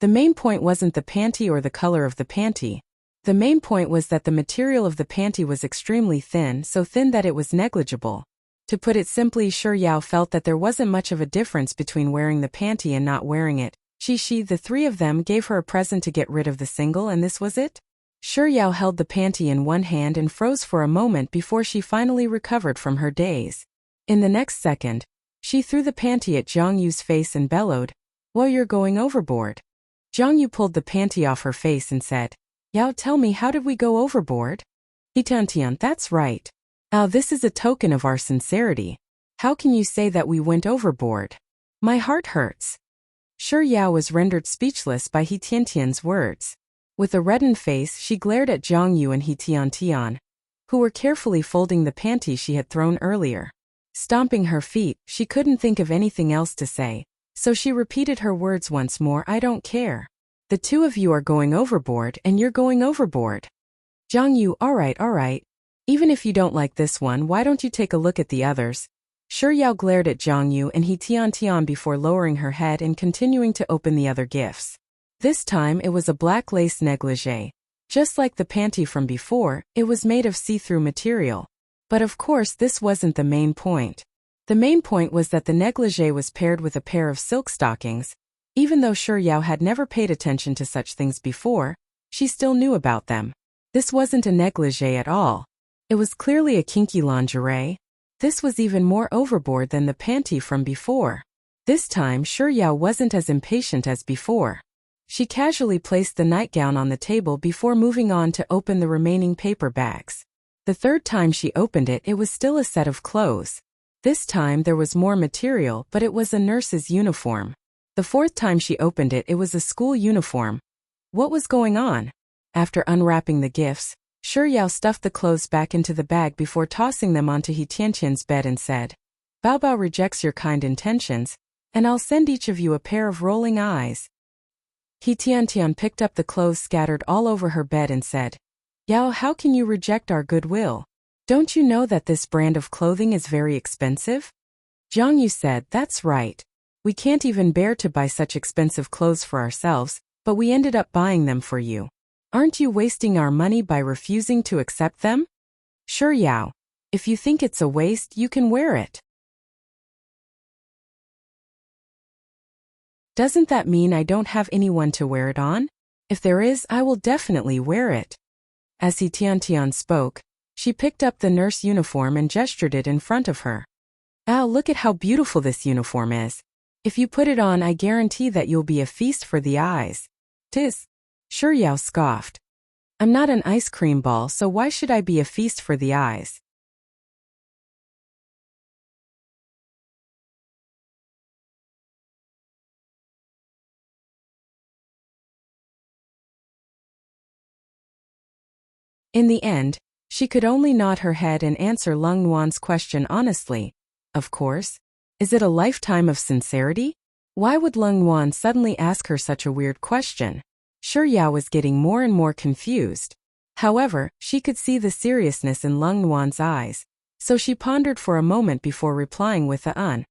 The main point wasn't the panty or the color of the panty. The main point was that the material of the panty was extremely thin, so thin that it was negligible. To put it simply, Shi Yao felt that there wasn't much of a difference between wearing the panty and not wearing it. The three of them gave her a present to get rid of the single, and this was it? Shi Yao held the panty in one hand and froze for a moment before she finally recovered from her daze. In the next second, she threw the panty at Zhang Yu's face and bellowed, "Well, you're going overboard." Zhang Yu pulled the panty off her face and said, "Yao, tell me, how did we go overboard?" "Tian, that's right. This is a token of our sincerity. How can you say that we went overboard? My heart hurts." Shi Yao was rendered speechless by Tian's words. With a reddened face, she glared at Zhang Yu and Tian, who were carefully folding the panty she had thrown earlier. Stomping her feet, she couldn't think of anything else to say, so she repeated her words once more. "I don't care. The two of you are going overboard, and you're going overboard." Zhang Yu, all right. Even if you don't like this one, why don't you take a look at the others? Shi Yao glared at Zhang Yu and Tian before lowering her head and continuing to open the other gifts. This time it was a black lace negligee. Just like the panty from before, it was made of see-through material. But of course this wasn't the main point. The main point was that the negligee was paired with a pair of silk stockings. Even though Shi Yao had never paid attention to such things before, she still knew about them. This wasn't a negligee at all. It was clearly a kinky lingerie. This was even more overboard than the panty from before. This time Shi Yao wasn't as impatient as before. She casually placed the nightgown on the table before moving on to open the remaining paper bags. The third time she opened it, it was still a set of clothes. This time there was more material, but it was a nurse's uniform. The fourth time she opened it, it was a school uniform. What was going on? After unwrapping the gifts, Shi Yao stuffed the clothes back into the bag before tossing them onto Tian's bed and said, "Bao rejects your kind intentions, and I'll send each of you a pair of rolling eyes." Tian picked up the clothes scattered all over her bed and said, "Yao, how can you reject our goodwill? Don't you know that this brand of clothing is very expensive?" Zhang Yu said, "That's right. We can't even bear to buy such expensive clothes for ourselves, but we ended up buying them for you. Aren't you wasting our money by refusing to accept them?" "Shi Yao, if you think it's a waste, you can wear it." "Doesn't that mean I don't have anyone to wear it on? If there is, I will definitely wear it." As Tian spoke, she picked up the nurse uniform and gestured it in front of her. Look at how beautiful this uniform is. If you put it on, I guarantee that you'll be a feast for the eyes." "Tis." Shi Yao scoffed. "I'm not an ice cream ball, so why should I be a feast for the eyes?" In the end, she could only nod her head and answer Lung Nuan's question honestly. Of course. Is it a lifetime of sincerity? Why would Lung Nuan suddenly ask her such a weird question? Shi Yao was getting more and more confused. However, she could see the seriousness in Lung Nuan's eyes, so she pondered for a moment before replying with a "un."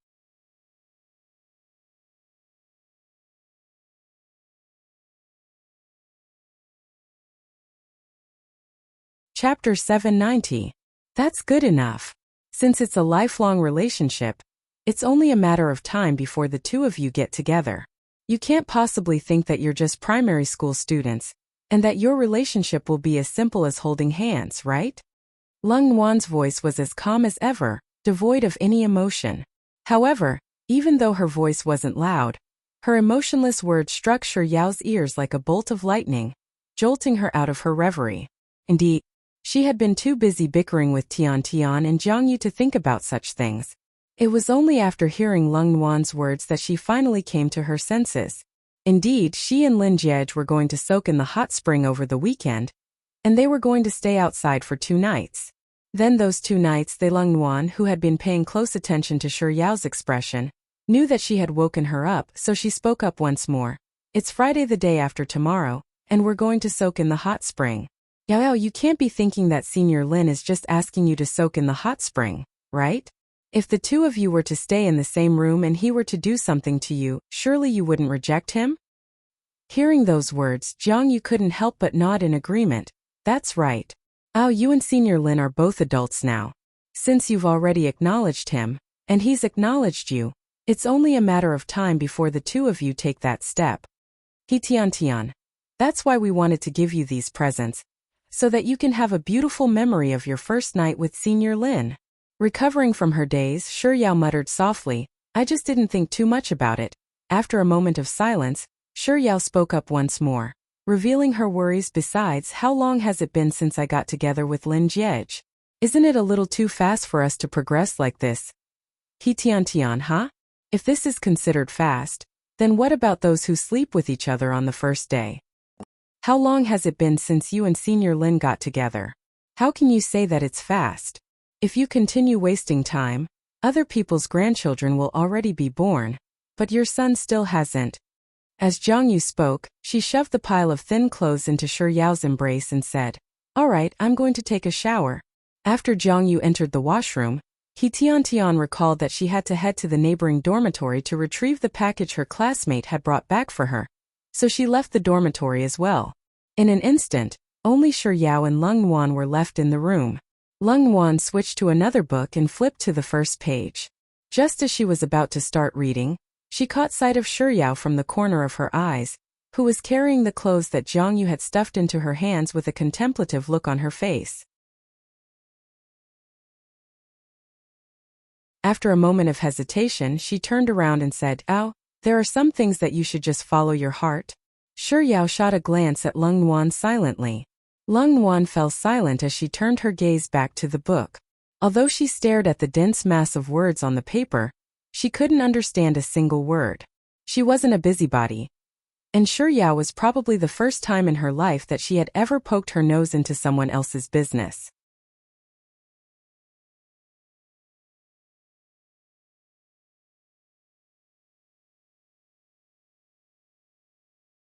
Chapter 790. That's good enough. Since it's a lifelong relationship, it's only a matter of time before the two of you get together. You can't possibly think that you're just primary school students, and that your relationship will be as simple as holding hands, right? Lung Nuan's voice was as calm as ever, devoid of any emotion. However, even though her voice wasn't loud, her emotionless words struck Shi Yao's ears like a bolt of lightning, jolting her out of her reverie. Indeed, she had been too busy bickering with Tian and Zhang Yu to think about such things. It was only after hearing Lung Nuan's words that she finally came to her senses. Indeed, she and Lin Jiej were going to soak in the hot spring over the weekend, and they were going to stay outside for 2 nights. Then those 2 nights, Lung Nuan, who had been paying close attention to Shi Yao's expression, knew that she had woken her up, so she spoke up once more. "It's Friday the day after tomorrow, and we're going to soak in the hot spring. Yao Yao, you can't be thinking that Senior Lin is just asking you to soak in the hot spring, right? If the two of you were to stay in the same room and he were to do something to you, surely you wouldn't reject him? Hearing those words, Jiang Yu couldn't help but nod in agreement. That's right. You and Senior Lin are both adults now. Since you've already acknowledged him, and he's acknowledged you, it's only a matter of time before the two of you take that step. Tian. That's why we wanted to give you these presents, so that you can have a beautiful memory of your first night with Senior Lin. Recovering from her daze, Shi Yao muttered softly, I just didn't think too much about it. After a moment of silence, Shi Yao spoke up once more, revealing her worries. Besides, how long has it been since I got together with Lin Jiej? Isn't it a little too fast for us to progress like this? Tian, huh? If this is considered fast, then what about those who sleep with each other on the first day? How long has it been since you and Senior Lin got together? How can you say that it's fast? If you continue wasting time, other people's grandchildren will already be born, but your son still hasn't. As Jiang Yu spoke, she shoved the pile of thin clothes into Shi Yao's embrace and said, All right, I'm going to take a shower. After Jiang Yu entered the washroom, Tian recalled that she had to head to the neighboring dormitory to retrieve the package her classmate had brought back for her, so she left the dormitory as well. In an instant, only Shi Yao and Lung Wan were left in the room. Lung Wan switched to another book and flipped to the first page. Just as she was about to start reading, she caught sight of Shi Yao from the corner of her eyes, who was carrying the clothes that Jiang Yu had stuffed into her hands with a contemplative look on her face. After a moment of hesitation, she turned around and said, there are some things that you should just follow your heart. Shi Yao shot a glance at Lung Wan silently. Lung Wan fell silent as she turned her gaze back to the book. Although she stared at the dense mass of words on the paper, she couldn't understand a single word. She wasn't a busybody. And Shi Yao was probably the first time in her life that she had ever poked her nose into someone else's business.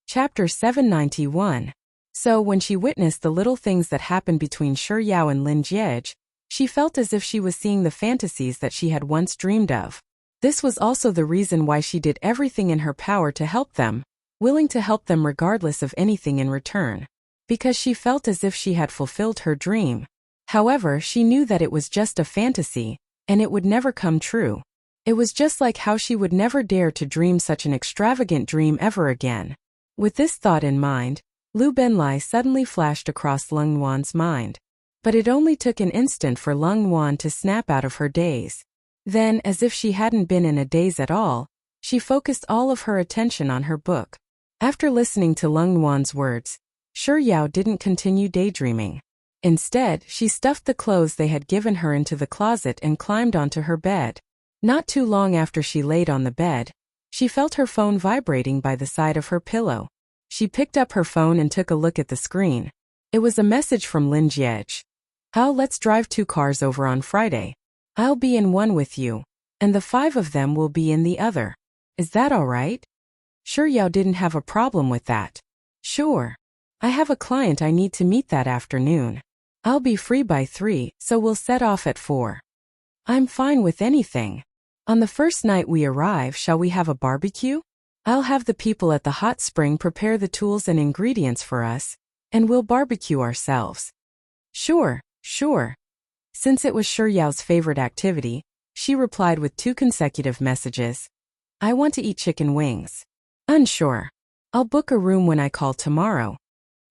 Chapter 791. So when she witnessed the little things that happened between Shi Yao and Lin Jiej, she felt as if she was seeing the fantasies that she had once dreamed of. This was also the reason why she did everything in her power to help them, willing to help them regardless of anything in return, because she felt as if she had fulfilled her dream. However, she knew that it was just a fantasy, and it would never come true. It was just like how she would never dare to dream such an extravagant dream ever again. With this thought in mind, Lu Benlai suddenly flashed across Lung Wan's mind. But it only took an instant for Lung Wan to snap out of her daze. Then, as if she hadn't been in a daze at all, she focused all of her attention on her book. After listening to Lung Wan's words, Shi Yao didn't continue daydreaming. Instead, she stuffed the clothes they had given her into the closet and climbed onto her bed. Not too long after she laid on the bed, she felt her phone vibrating by the side of her pillow. She picked up her phone and took a look at the screen. It was a message from Lin Jiej. Let's drive 2 cars over on Friday. I'll be in one with you, and the 5 of them will be in the other. Is that all right? Shi Yao didn't have a problem with that. Sure. I have a client I need to meet that afternoon. I'll be free by 3, so we'll set off at 4. I'm fine with anything. On the first night we arrive, shall we have a barbecue? I'll have the people at the hot spring prepare the tools and ingredients for us, and we'll barbecue ourselves. Sure. Since it was Shi Yao's favorite activity, she replied with 2 consecutive messages. I want to eat chicken wings. Unsure. I'll book a room when I call tomorrow.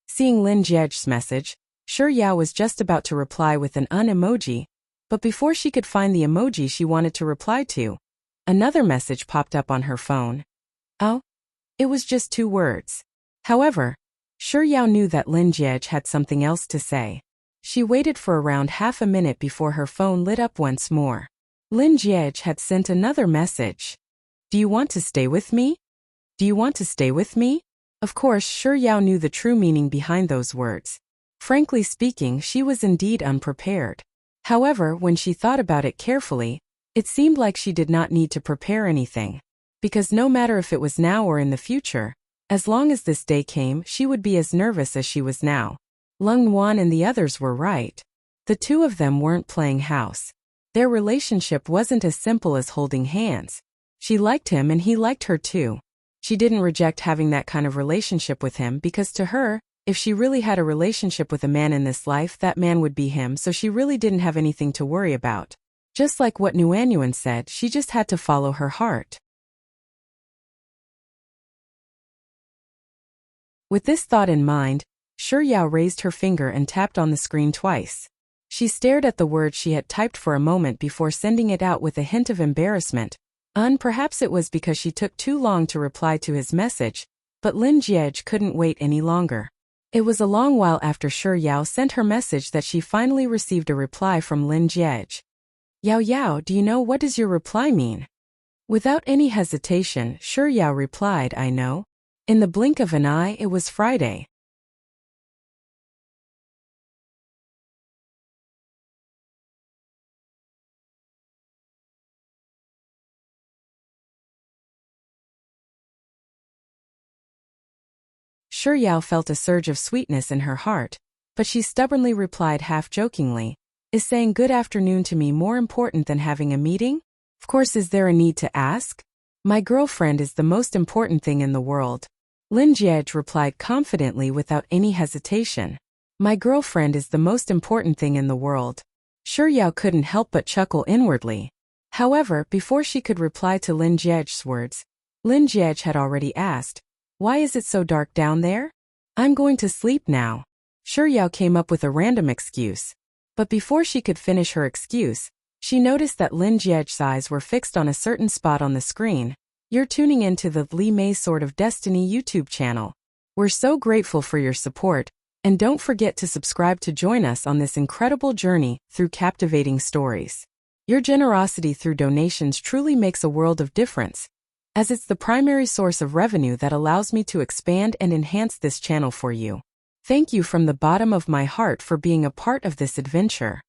Seeing Lin Jiej's message, Shi Yao was just about to reply with an emoji, but before she could find the emoji she wanted to reply to, another message popped up on her phone. It was just 2 words. However, Shi Yao knew that Lin Jiej had something else to say. She waited for around half a minute before her phone lit up once more. Lin Jiej had sent another message. Do you want to stay with me? Do you want to stay with me? Of course, Shi Yao knew the true meaning behind those words. Frankly speaking, she was indeed unprepared. However, when she thought about it carefully, it seemed like she did not need to prepare anything. Because no matter if it was now or in the future, as long as this day came, she would be as nervous as she was now. Lung Wan and the others were right. The two of them weren't playing house. Their relationship wasn't as simple as holding hands. She liked him and he liked her too. She didn't reject having that kind of relationship with him because to her, if she really had a relationship with a man in this life, that man would be him, so she really didn't have anything to worry about. Just like what Nguyen said, she just had to follow her heart. With this thought in mind, Yao raised her finger and tapped on the screen twice. She stared at the word she had typed for a moment before sending it out with a hint of embarrassment. Perhaps it was because she took too long to reply to his message, but Lin Jiej couldn't wait any longer. It was a long while after Yao sent her message that she finally received a reply from Lin Jiej. Yao, do you know what does your reply mean? Without any hesitation, Yao replied, I know. In the blink of an eye, it was Friday. Yao felt a surge of sweetness in her heart, but she stubbornly replied half-jokingly, Is saying good afternoon to me more important than having a meeting? Of course, is there a need to ask? My girlfriend is the most important thing in the world. Lin Jiej replied confidently without any hesitation. My girlfriend is the most important thing in the world. Yao couldn't help but chuckle inwardly. However, before she could reply to Lin Jiej's words, Lin Jiej had already asked, Why is it so dark down there? I'm going to sleep now. Yao came up with a random excuse. But before she could finish her excuse, she noticed that Lin Jiej's eyes were fixed on a certain spot on the screen. You're tuning into the Li Mei Sword of Destiny YouTube channel. We're so grateful for your support, and don't forget to subscribe to join us on this incredible journey through captivating stories. Your generosity through donations truly makes a world of difference, as it's the primary source of revenue that allows me to expand and enhance this channel for you. Thank you from the bottom of my heart for being a part of this adventure.